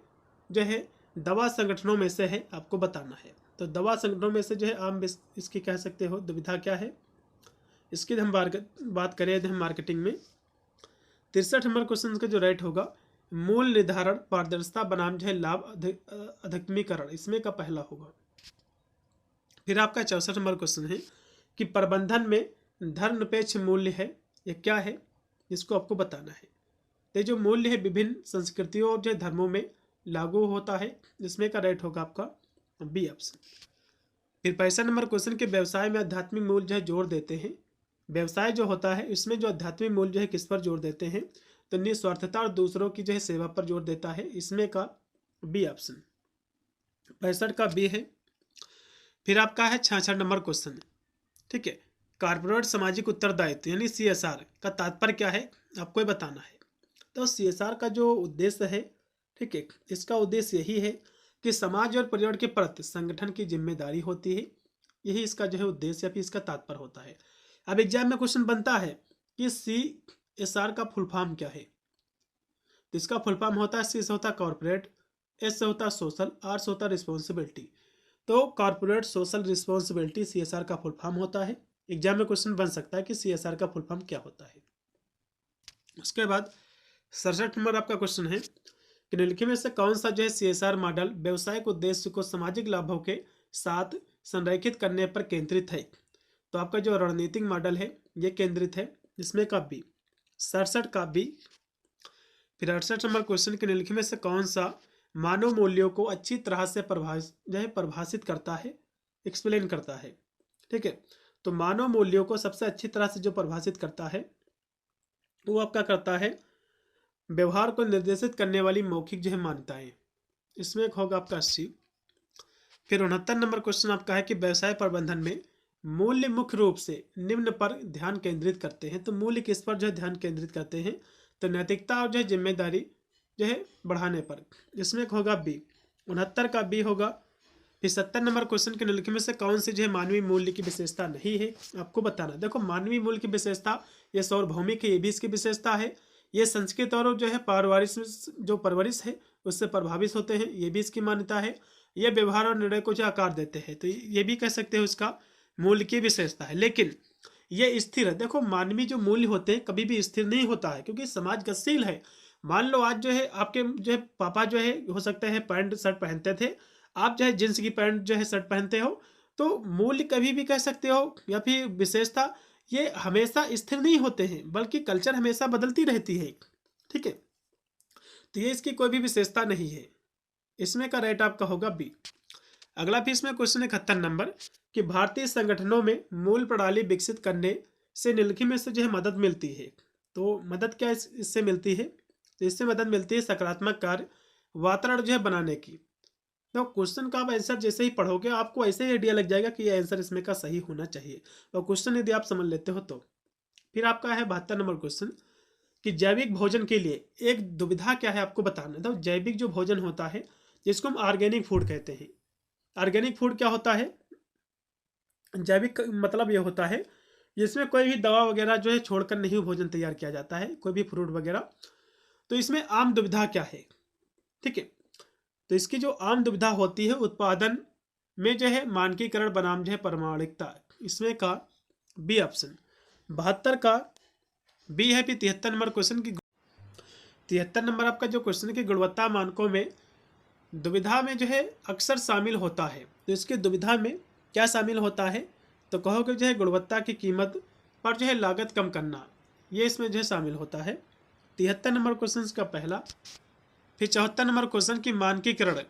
जो है दवा संगठनों में से है, आपको बताना है। तो दवा संगठनों में से जो है आम इसकी कह सकते हो दुविधा क्या है, इसकी हम बात करें यदि हम मार्केटिंग में। 63 नंबर क्वेश्चन का जो राइट होगा मूल निर्धारण पारदर्शिता बनाम जो है लाभ अधिकमीकरण, इसमें का पहला होगा। फिर आपका 64 नंबर क्वेश्चन है कि प्रबंधन में धर्मनिरपेक्ष मूल्य है, ये क्या है, इसको आपको बताना है। तो जो मूल्य है विभिन्न संस्कृतियों और जो धर्मों में लागू होता है, इसमें का राइट होगा आपका बी ऑप्शन। फिर 65 नंबर क्वेश्चन के व्यवसाय में आध्यात्मिक मूल्य जो है जोर देते हैं। व्यवसाय जो होता है इसमें जो आध्यात्मिक मूल्य जो है किस पर जोर देते हैं, तो निस्वार्थता और दूसरों की जो है सेवा पर जोर देता है, इसमें का बी ऑप्शन। 65 का बी है। फिर आपका है 66 नंबर क्वेश्चन, ठीक है, कारपोरेट सामाजिक उत्तरदायित्व यानी CSR का तात्पर्य क्या है, आपको ये बताना है। तो CSR का जो उद्देश्य है, ठीक है, इसका उद्देश्य यही है कि समाज और पर्यावरण के प्रति संगठन की जिम्मेदारी होती है, यही इसका जो है उद्देश्य या फिर इसका तात्पर्य होता है। अब एग्जाम में क्वेश्चन बनता है कि CSR का फुल फॉर्म क्या है, तो इसका फुल फॉर्म होता है, C से होता है कॉर्पोरेट, S से होता है सोशल, R से होता है रिस्पॉन्सिबिलिटी। तो कॉर्पोरेट सोशल रिस्पॉन्सिबिलिटी CSR का फुल फॉर्म होता है। एग्जाम में क्वेश्चन बन सकता है कि CSR का फुल फॉर्म क्या होता है। उसके बाद 67 नंबर आपका क्वेश्चन है कि निम्नलिखित में से कौन सा जो है CSR मॉडल व्यवसायिक उद्देश्य को सामाजिक लाभों के साथ संरेखित करने पर केंद्रित है। तो आपका जो रणनीतिक मॉडल है ये केंद्रित है, इसमें का बी। 67 का बी। फिर 68 नंबर क्वेश्चन के निम्नलिखित में से कौन सा मानव मूल्यों को अच्छी तरह से परिभाषित करता है, एक्सप्लेन करता है। ठीक है, तो मानव मूल्यों को सबसे अच्छी तरह से जो परिभाषित करता है वो आपका करता है व्यवहार को निर्देशित करने वाली मौखिक जो है मान्यताएं, इसमें एक होगा आपका 80। फिर 69 नंबर क्वेश्चन आपका है कि व्यवसाय प्रबंधन में मूल्य मुख्य रूप से निम्न पर ध्यान केंद्रित करते हैं। तो मूल्य किस पर जो है ध्यान केंद्रित करते हैं, तो नैतिकता और जो है जिम्मेदारी जो है बढ़ाने पर, इसमें एक होगा बी। 69 का बी होगा। फिर 70 नंबर क्वेश्चन के निम्नलिखित में से कौन सी जो है मानवीय मूल्य की विशेषता नहीं है, आपको बताना। देखो मानवीय मूल्य की विशेषता ये सार्वभौमिक है, ये भी इसकी विशेषता है। ये संस्कृत और जो है पारिवारिक जो परवरिश है उससे प्रभावित होते हैं, ये भी इसकी मान्यता है। ये व्यवहार और निर्णय को जो आकार देते हैं। तो ये भी कह सकते हो इसका मूल्य की विशेषता है। लेकिन ये स्थिर है। देखो मानवीय जो मूल्य होते हैं कभी भी स्थिर नहीं होता है, क्योंकि समाज गतिशील है। मान लो आज जो है आपके जो है पापा जो है हो सकता है पैंट शर्ट पहनते थे, आप जो है जींस की पैंट जो है शर्ट पहनते हो, तो मूल्य कभी भी कह सकते हो या फिर विशेषता ये हमेशा स्थिर नहीं होते हैं, बल्कि कल्चर हमेशा बदलती रहती है। ठीक है, तो ये इसकी कोई भी विशेषता नहीं है। इसमें का राइट आपका होगा बी। अगला भी इसमें क्वेश्चन 71 नंबर कि भारतीय संगठनों में मूल प्रणाली विकसित करने से निम्नलिखित में से जो है मदद मिलती है। तो मदद क्या इससे मिलती है? तो इससे मदद मिलती है सकारात्मक कार्य वातावरण जो है बनाने की। तो क्वेश्चन का आप आंसर जैसे ही पढ़ोगे आपको ऐसे ही आइडिया लग जाएगा कि ये आंसर इसमें का सही होना चाहिए, और क्वेश्चन यदि आप समझ लेते हो तो। फिर आपका है 72 नंबर क्वेश्चन कि जैविक भोजन के लिए एक दुविधा क्या है आपको बताना। तो जैविक जो भोजन होता है जिसको हम ऑर्गेनिक फूड कहते हैं। ऑर्गेनिक फूड क्या होता है? जैविक मतलब ये होता है जिसमें कोई भी दवा वगैरह जो है छोड़कर नहीं भोजन तैयार किया जाता है, कोई भी फ्रूट वगैरह। तो इसमें आम दुविधा क्या है? ठीक है, तो इसकी जो आम दुविधा होती है उत्पादन में जो है मानकीकरण बनाम जो है प्रमाणिकता। इसमें का बी ऑप्शन 72 का बी है। फिर 73 नंबर क्वेश्चन की 73 नंबर आपका जो क्वेश्चन की गुणवत्ता मानकों में दुविधा में जो है अक्सर शामिल होता है। तो इसकी दुविधा में क्या शामिल होता है? तो कहो कि जो है गुणवत्ता की कीमत पर जो है लागत कम करना, ये इसमें जो है शामिल होता है। 73 नंबर क्वेश्चन का पहला। फिर 74 नंबर क्वेश्चन की मानकीकरण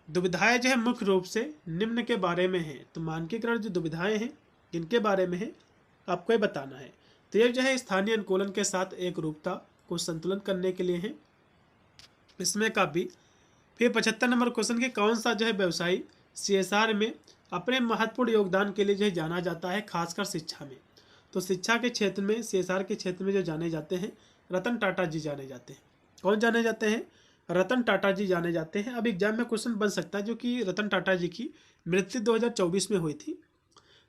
दुविधाएं जो है मुख्य रूप से निम्न के बारे में है। तो मानकीकरण जो दुविधाएं हैं किनके बारे में है आपको ये बताना है। तो ये जो है स्थानीय अनुकूलन के साथ एक रूपता को संतुलन करने के लिए है। इसमें का भी। फिर 75 नंबर क्वेश्चन के कौन सा जो है व्यवसायी CSR में अपने महत्वपूर्ण योगदान के लिए जो है जाना जाता है, खासकर शिक्षा में। तो शिक्षा के क्षेत्र में CSR के क्षेत्र में जो जाने जाते हैं रतन टाटा जी जाने जाते हैं। कौन जाने जाते हैं? रतन टाटा जी जाने जाते हैं। अब एग्जाम में क्वेश्चन बन सकता है जो कि रतन टाटा जी की मृत्यु 2024 में हुई थी।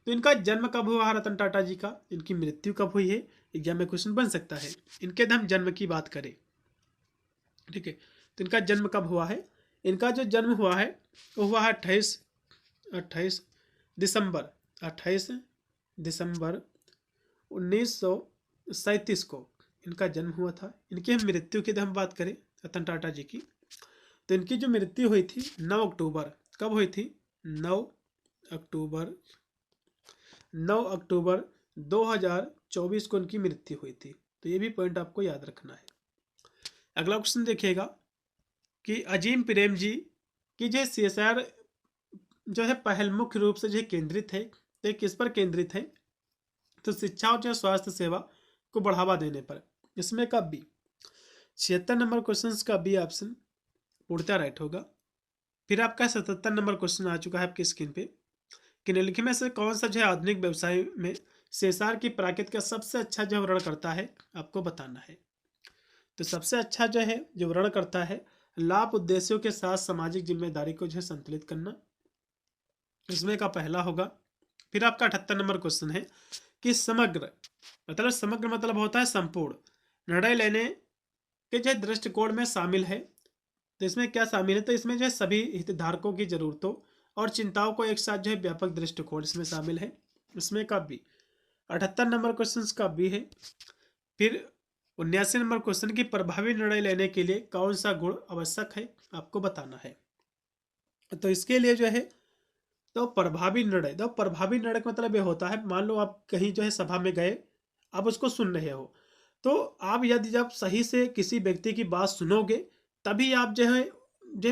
तो इनका जन्म कब हुआ रतन टाटा जी का, इनकी मृत्यु कब हुई है, एग्जाम में क्वेश्चन बन सकता है। इनके हम जन्म की बात करें, ठीक है, तो इनका जन्म कब हुआ है? इनका जो जन्म हुआ है वो हुआ है 28 दिसंबर 1937 को इनका जन्म हुआ था। इनकी हम मृत्यु की हम बात करें रतन टाटा जी की, तो इनकी जो मृत्यु हुई थी 9 अक्टूबर। कब हुई थी? 9 अक्टूबर 2024 को इनकी मृत्यु हुई थी। तो ये भी पॉइंट आपको याद रखना है। अगला क्वेश्चन देखिएगा कि अजीम प्रेम जी की जो CSR जो है पहल मुख्य रूप से जो केंद्रित है, तो किस पर केंद्रित है? तो शिक्षा और जो स्वास्थ्य सेवा को बढ़ावा देने पर। इसमें का बी। 76 नंबर क्वेश्चन का बी ऑप्शन पूर्णतः राइट होगा। फिर आपका 77 नंबर क्वेश्चन आ चुका है आपकी स्क्रीन पे कि निम्नलिखित में से कौन सा जो है आधुनिक व्यवसाय में CSR की प्राकृतिक का सबसे अच्छा जो वर्णन करता है आपको बताना है। तो सबसे अच्छा जो है जो वर्णन करता है लाभ उद्देश्यों के साथ सामाजिक जिम्मेदारी को जो है संतुलित करना। इसमें का पहला होगा। फिर आपका 78 नंबर क्वेश्चन है कि समग्र मतलब होता है संपूर्ण निर्णय लेने के जो दृष्टिकोण में शामिल है। तो इसमें क्या शामिल है? तो इसमें जो है सभी हितधारकों की जरूरतों और चिंताओं को एक साथ जो है व्यापक दृष्टिकोण इसमें शामिल है। इसमें का बी। 78 नंबर क्वेश्चन का बी है। फिर 79 नंबर क्वेश्चन की प्रभावी निर्णय लेने के लिए कौन सा गुण आवश्यक है आपको बताना है। तो इसके लिए जो है तो प्रभावी निर्णय का मतलब ये होता है, मान लो आप कहीं जो है सभा में गए, आप उसको सुन रहे हो, तो आप यदि जब सही से किसी व्यक्ति की बात सुनोगे तभी आप जो है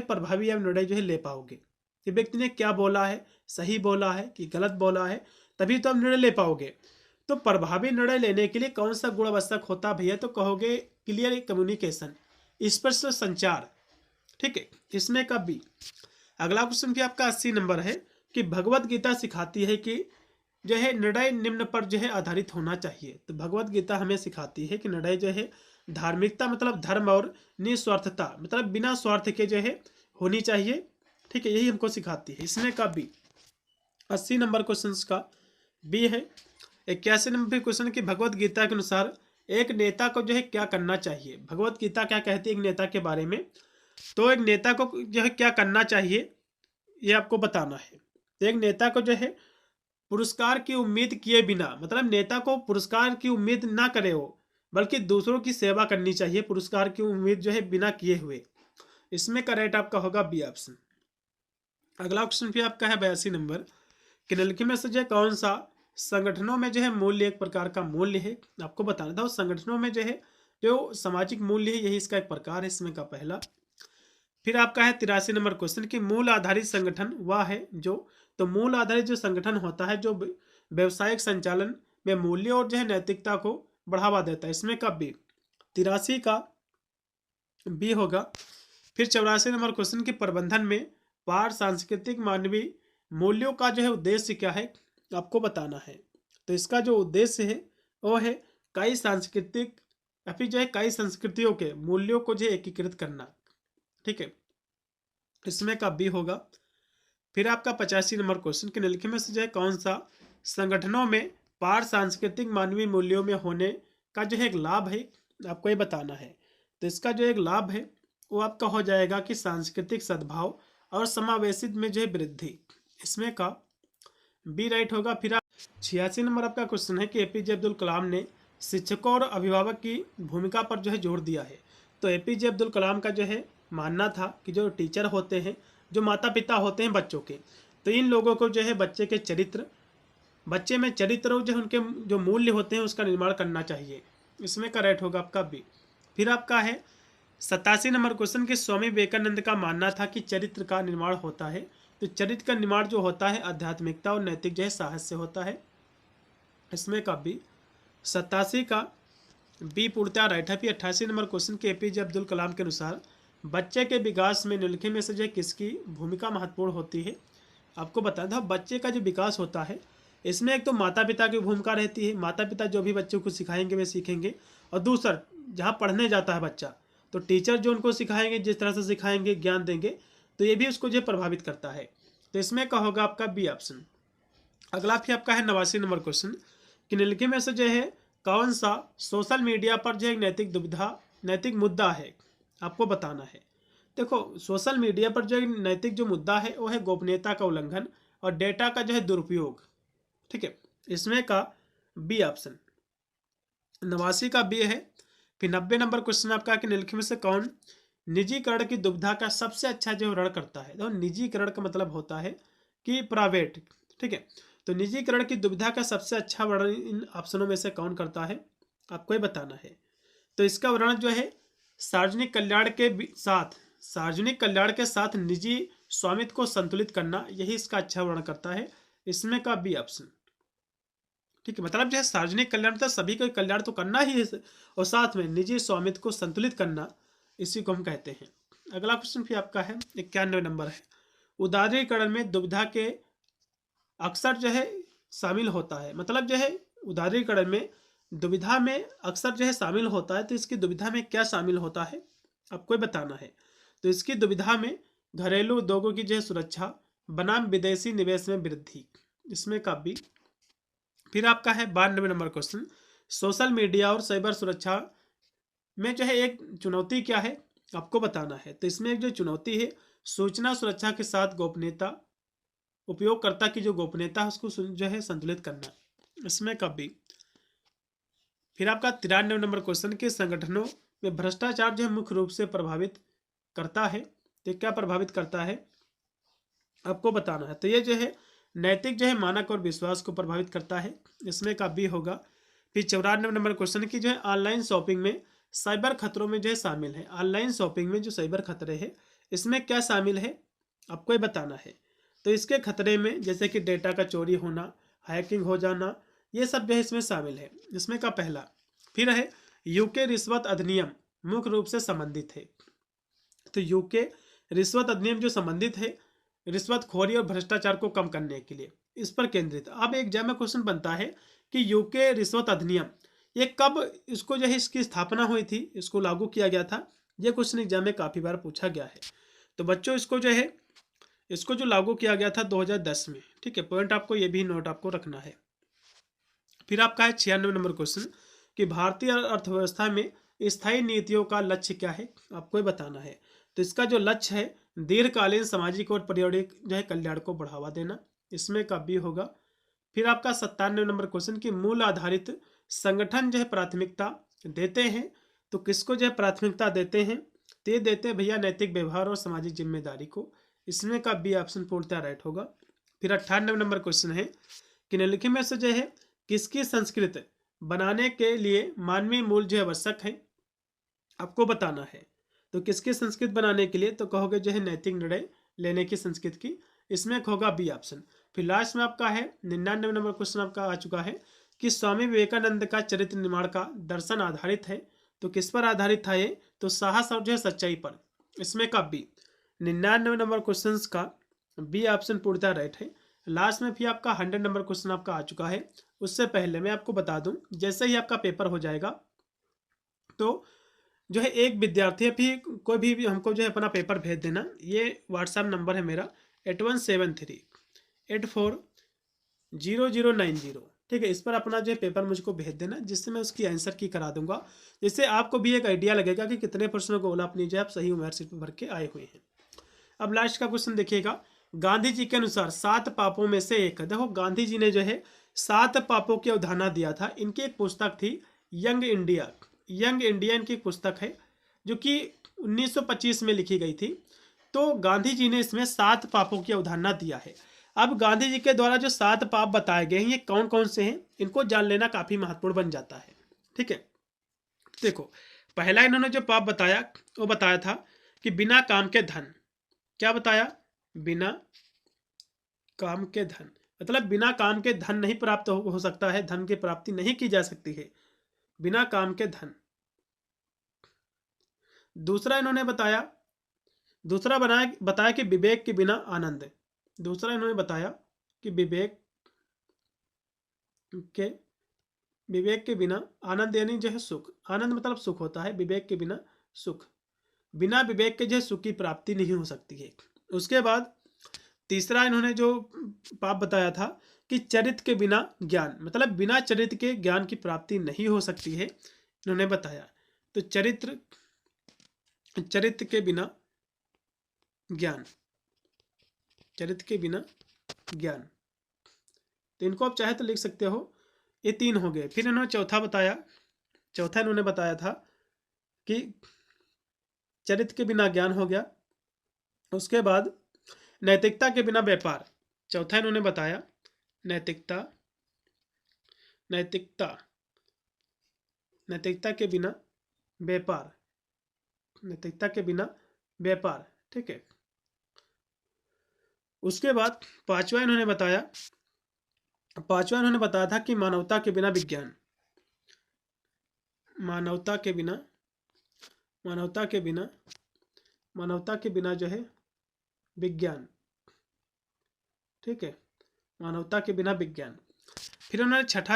प्रभावी आप निर्णय जो है ले पाओगे कि व्यक्ति ने क्या बोला है, सही बोला है कि गलत बोला है, तभी तो आप निर्णय ले पाओगे। तो प्रभावी निर्णय लेने के लिए कौन सा गुण आवश्यक होता है भैया? तो कहोगे क्लियर कम्युनिकेशन, स्पष्ट संचार। ठीक है, इसमें का बी। अगला क्वेश्चन भी आपका 80 नंबर है कि भगवत गीता सिखाती है कि जो है निर्णय निम्न पर जो है आधारित होना चाहिए। तो भगवत गीता हमें सिखाती है कि निर्णय जो है धार्मिकता मतलब धर्म और निस्वार्थता मतलब बिना स्वार्थ के जो है होनी चाहिए। ठीक है, यही हमको सिखाती है। इसमें का बी। 80 नंबर क्वेश्चन का बी है। 81 नंबर क्वेश्चन की भगवत गीता के अनुसार एक नेता को जो है क्या करना चाहिए। भगवत गीता क्या कहती है एक नेता के बारे में? तो एक नेता को जो है क्या करना चाहिए ये आपको बताना है। तो एक नेता को जो है पुरस्कार की उम्मीद किए बिना, मतलब नेता को पुरस्कार की उम्मीद ना करे हो, बल्कि दूसरों की सेवा करनी चाहिए पुरस्कार की उम्मीद जो है बिना किए हुए। इसमें करेक्ट आपका होगा बी ऑप्शन। अगला क्वेश्चन भी आपका है 82 नंबर कि निम्नलिखित में से जो है कौन सा संगठनों में जो है मूल्य एक प्रकार का मूल्य है, आपको बताना था। उस संगठनों में जो है जो सामाजिक मूल्य है यही इसका एक प्रकार है, इसमें का पहला। फिर आपका है 83 नंबर क्वेश्चन कि मूल आधारित संगठन वह है जो, तो मूल आधारित जो संगठन होता है जो व्यवसायिक संचालन में मूल्य और जो है नैतिकता को बढ़ावा देता है, इसमें का बी। 83 का बी होगा। फिर 84 नंबर क्वेश्चन की प्रबंधन में पार सांस्कृतिक मानवीय मूल्यों का जो है उद्देश्य क्या है, आपको बताना है। तो इसका जो उद्देश्य है वो है कई सांस्कृतिक या फिर जो है कई संस्कृतियों के मूल्यों को जो है एकीकृत करना, ठीक है, इसमें का बी होगा। फिर आपका 85 नंबर क्वेश्चन के निम्नलिखित में से जो है कौन सा संगठनों में पार सांस्कृतिक मानवीय मूल्यों में होने का जो है एक लाभ है, आपको ये बताना है। तो इसका जो एक लाभ है वो आपका हो जाएगा कि सांस्कृतिक सद्भाव और समावेशित में जो है वृद्धि, इसमें का बी राइट होगा। फिर आप 86 नंबर आपका क्वेश्चन है कि एपीजे अब्दुल कलाम ने शिक्षकों और अभिभावक की भूमिका पर जो है जोर दिया है। तो एपीजे अब्दुल कलाम का जो है मानना था कि जो टीचर होते हैं, जो माता पिता होते हैं बच्चों के, तो इन लोगों को जो है बच्चे के चरित्र, बच्चे में चरित्र जो उनके जो मूल्य होते हैं उसका निर्माण करना चाहिए, इसमें का राइट होगा आपका बी। फिर आपका है 87 नंबर क्वेश्चन कि स्वामी विवेकानंद का मानना था कि चरित्र का निर्माण होता है। तो चरित्र का निर्माण जो होता है आध्यात्मिकता और नैतिक जो है साहस से होता है, इसमें का बी। 87 का बी पूर्णतः राइट है। फिर 88 नंबर क्वेश्चन के एपीजे अब्दुल कलाम के अनुसार बच्चे के विकास में निम्नलिखित में से जो है किसकी भूमिका महत्वपूर्ण होती है, आपको बताना था। बच्चे का जो विकास होता है इसमें एक तो माता पिता की भूमिका रहती है, माता पिता जो भी बच्चों को सिखाएंगे वे सीखेंगे। और दूसरा जहाँ पढ़ने जाता है बच्चा, तो टीचर जो उनको सिखाएंगे, जिस तरह से सिखाएंगे, ज्ञान देंगे, तो ये भी उसको जो प्रभावित करता है। तो इसमें का होगा आपका बी ऑप्शन। अगला फिर आपका है 89 नंबर क्वेश्चन कि निम्नलिखित में से जो है कौन सा सोशल मीडिया पर जो एक नैतिक मुद्दा है, आपको बताना है। देखो सोशल मीडिया पर जो नैतिक जो मुद्दा है वो है गोपनीयता का उल्लंघन और डेटा का जो है दुरुपयोग, ठीक है, इसमें का बी ऑप्शन। 89 का बी है। फिर 90 नंबर क्वेश्चन आपका कि निम्नलिखित में से कौन निजीकरण की दुविधा का सबसे अच्छा जो रण करता है। तो निजीकरण का मतलब होता है कि प्राइवेट, ठीक है, तो निजीकरण की दुविधा का सबसे अच्छा वर्णन इन ऑप्शनों में से कौन करता है, आपको ये बताना है। तो इसका वर्णन जो है सार्वजनिक कल्याण के साथ निजी स्वामित्व को संतुलित करना, यही इसका अच्छा वर्णन करता है, इसमें का बी ऑप्शन, ठीक है। मतलब जो है सार्वजनिक कल्याण तो सभी को कल्याण तो करना ही है और साथ में निजी स्वामित्व को संतुलित करना, इसी को हम कहते हैं। अगला क्वेश्चन भी आपका है 91 नंबर है। उदारीकरण में दुविधा के अक्सर जो है शामिल होता है, मतलब जो है उदारीकरण में दुविधा में अक्सर जो है शामिल होता है। तो इसकी दुविधा में क्या शामिल होता है, आपको बताना है। तो इसकी दुविधा में घरेलू उद्योगों की जो है सुरक्षा बनाम विदेशी निवेश में वृद्धि, इसमें का बी। फिर आपका है 92 नंबर क्वेश्चन सोशल मीडिया और साइबर सुरक्षा में जो है एक चुनौती क्या है, आपको बताना है। तो इसमें एक जो चुनौती है सूचना सुरक्षा के साथ गोपनीयता, उपयोगकर्ता की जो गोपनीयता है उसको जो है संतुलित करना, इसमें का बी। फिर आपका 93 नंबर क्वेश्चन के संगठनों में भ्रष्टाचार जो है मुख्य रूप से प्रभावित करता है। तो क्या प्रभावित करता है, आपको बताना है। तो ये जो है नैतिक जो है मानक और विश्वास को प्रभावित करता है, इसमें का बी होगा। फिर 94 नंबर क्वेश्चन की जो है ऑनलाइन शॉपिंग में साइबर खतरों में जो है शामिल है। ऑनलाइन शॉपिंग में जो साइबर खतरे हैं इसमें क्या शामिल है, आपको ये बताना है। तो इसके खतरे में जैसे कि डेटा का चोरी होना, हैकिंग हो जाना, ये सब जो है इसमें शामिल है, इसमें का पहला। फिर है यूके रिश्वत अधिनियम मुख्य रूप से संबंधित है। तो यूके रिश्वत अधिनियम जो संबंधित है रिश्वतखोरी और भ्रष्टाचार को कम करने के लिए, इस पर केंद्रित। अब एग्जाम में क्वेश्चन बनता है कि यूके रिश्वत अधिनियम ये कब, इसको जो है इसकी स्थापना हुई थी, इसको लागू किया गया था, ये क्वेश्चन एग्जाम में काफी बार पूछा गया है। तो बच्चों इसको जो है इसको जो लागू किया गया था 2010 में, ठीक है, पॉइंट आपको ये भी नोट आपको रखना है। फिर आपका है 96 नंबर क्वेश्चन कि भारतीय अर्थव्यवस्था में स्थायी नीतियों का लक्ष्य क्या है, आपको ये बताना है। तो इसका जो लक्ष्य है दीर्घकालीन सामाजिक और पर्यावरणिक जो है कल्याण को बढ़ावा देना, इसमें का बी होगा। फिर आपका 97 नंबर क्वेश्चन की मूल आधारित संगठन जो है प्राथमिकता देते हैं, तो किसको जो है प्राथमिकता देते हैं? तो ये देते हैं भैया नैतिक व्यवहार और सामाजिक जिम्मेदारी को, इसमें का बी ऑप्शन पूर्णतः राइट होगा। फिर 98 नंबर क्वेश्चन है कि निम्नलिखित में से जो है किसकी संस्कृति बनाने के लिए मानवीय मूल जो है आवश्यक है, आपको बताना है। तो किसकी संस्कृत बनाने के लिए? तो कहोगे जो है नैतिक निर्णय लेने की संस्कृत की, इसमें होगा बी ऑप्शन। फिर लास्ट में आपका है 99 नंबर क्वेश्चन आपका आ चुका है कि स्वामी विवेकानंद का चरित्र निर्माण का दर्शन आधारित है, तो किस पर आधारित था ये? तो साहस और जो है सच्चाई पर, इसमें का बी। 99 नंबर क्वेश्चन का बी ऑप्शन पूर्णतः राइट है। लास्ट में फिर आपका 100 नंबर क्वेश्चन आपका आ चुका है। उससे पहले मैं आपको बता दूं, जैसे ही आपका पेपर हो जाएगा तो जो है एक विद्यार्थी फिर कोई भी हमको जो है अपना पेपर भेज देना। ये व्हाट्सएप नंबर है मेरा 8173840090, ठीक है। इस पर अपना जो है पेपर मुझको भेज देना, जिससे मैं उसकी आंसर की करा दूंगा, जिससे आपको भी एक आइडिया लगेगा कि कितने प्रश्नों को ओला अपनी जो है आप सही उम्र से भर के आए हुए हैं। अब लास्ट का क्वेश्चन देखिएगा, गांधी जी के अनुसार 7 पापों में से एक, देखो गांधी जी ने जो है 7 पापों की अवधारणा दिया था। इनकी एक पुस्तक थी यंग इंडिया, यंग इंडिया इनकी पुस्तक है जो कि 1925 में लिखी गई थी। तो गांधी जी ने इसमें 7 पापों की अवधारणा दिया है। अब गांधी जी के द्वारा जो 7 पाप बताए गए हैं ये कौन कौन से हैं, इनको जान लेना काफी महत्वपूर्ण बन जाता है, ठीक है। देखो पहला इन्होंने जो पाप बताया वो बताया था कि बिना काम के धन, क्या बताया? बिना काम के धन, मतलब बिना काम के धन नहीं प्राप्त हो सकता है, धन की प्राप्ति नहीं की जा सकती है बिना काम के धन। दूसरा इन्होंने बताया, बताया कि विवेक के बिना आनंद। दूसरा इन्होंने बताया कि विवेक के बिना आनंद, यानी जो है सुख, आनंद मतलब सुख होता है, विवेक के बिना सुख, बिना विवेक के जो है सुख की प्राप्ति नहीं हो सकती है। उसके बाद तीसरा इन्होंने जो पाप बताया था कि चरित्र के बिना ज्ञान, मतलब बिना चरित्र के ज्ञान की प्राप्ति नहीं हो सकती है, इन्होंने बताया। तो चरित्र के बिना ज्ञान, चरित्र के बिना ज्ञान, तो इनको आप चाहे तो लिख सकते हो। ये 3 हो गए। फिर इन्होंने चौथा इन्होंने बताया था कि चरित्र के बिना ज्ञान हो गया। उसके बाद नैतिकता के बिना व्यापार, चौथा इन्होंने बताया नैतिकता के बिना व्यापार, नैतिकता के बिना व्यापार, ठीक है। उसके बाद पांचवा इन्होंने बताया था कि मानवता के बिना विज्ञान, मानवता के बिना जो है विज्ञान, ठीक है, मानवता के बिना विज्ञान। फिर उन्होंने छठा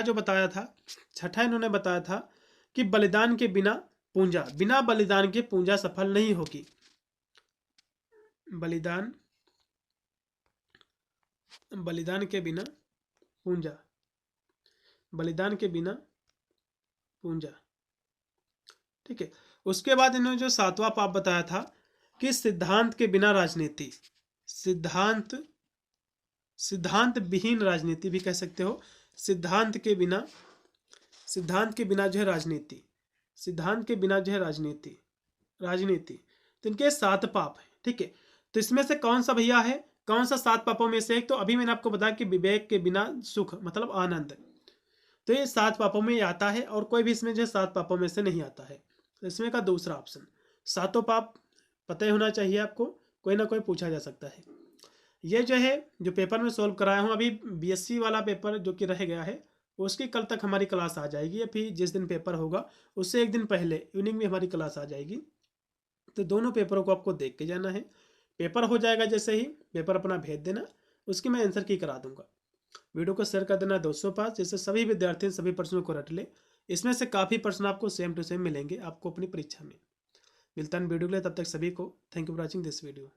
इन्होंने बताया था कि बलिदान के बिना पूंजा, बिना बलिदान के पूंजा सफल नहीं होगी। बलिदान के बिना पूंजा, ठीक है। उसके बाद इन्होंने जो 7वां पाप बताया था कि सिद्धांत के बिना राजनीति, सिद्धांत विहीन राजनीति भी कह सकते हो, सिद्धांत के बिना जो है राजनीति, राजनीति। तो इनके 7 पाप है, ठीक है। तो इसमें से कौन सा भैया है, कौन सा 7 पापों में से एक? तो अभी मैंने आपको बताया कि विवेक के बिना सुख मतलब आनंद, तो ये 7 पापों में आता है, और कोई भी इसमें जो है 7 पापों में से नहीं आता है। तो इसमें का दूसरा ऑप्शन। 7 पाप पता ही होना चाहिए आपको, कोई ना कोई पूछा जा सकता है। ये जो है जो पेपर में सॉल्व कराया हूँ, अभी बीएससी वाला पेपर जो कि रह गया है उसकी कल तक हमारी क्लास आ जाएगी, या फिर जिस दिन पेपर होगा उससे एक दिन पहले इवनिंग में हमारी क्लास आ जाएगी। तो दोनों पेपरों को आपको देख के जाना है। पेपर हो जाएगा, जैसे ही पेपर अपना भेज देना, उसकी मैं आंसर की करा दूंगा। वीडियो को शेयर कर देना दोस्तों पास, जिससे सभी विद्यार्थी सभी प्रश्नों को रट ले। इसमें से काफ़ी प्रश्न आपको सेम टू सेम मिलेंगे आपको अपनी परीक्षा में। मिलता है वीडियो के लिए, तब तक सभी को thank you for watching this video.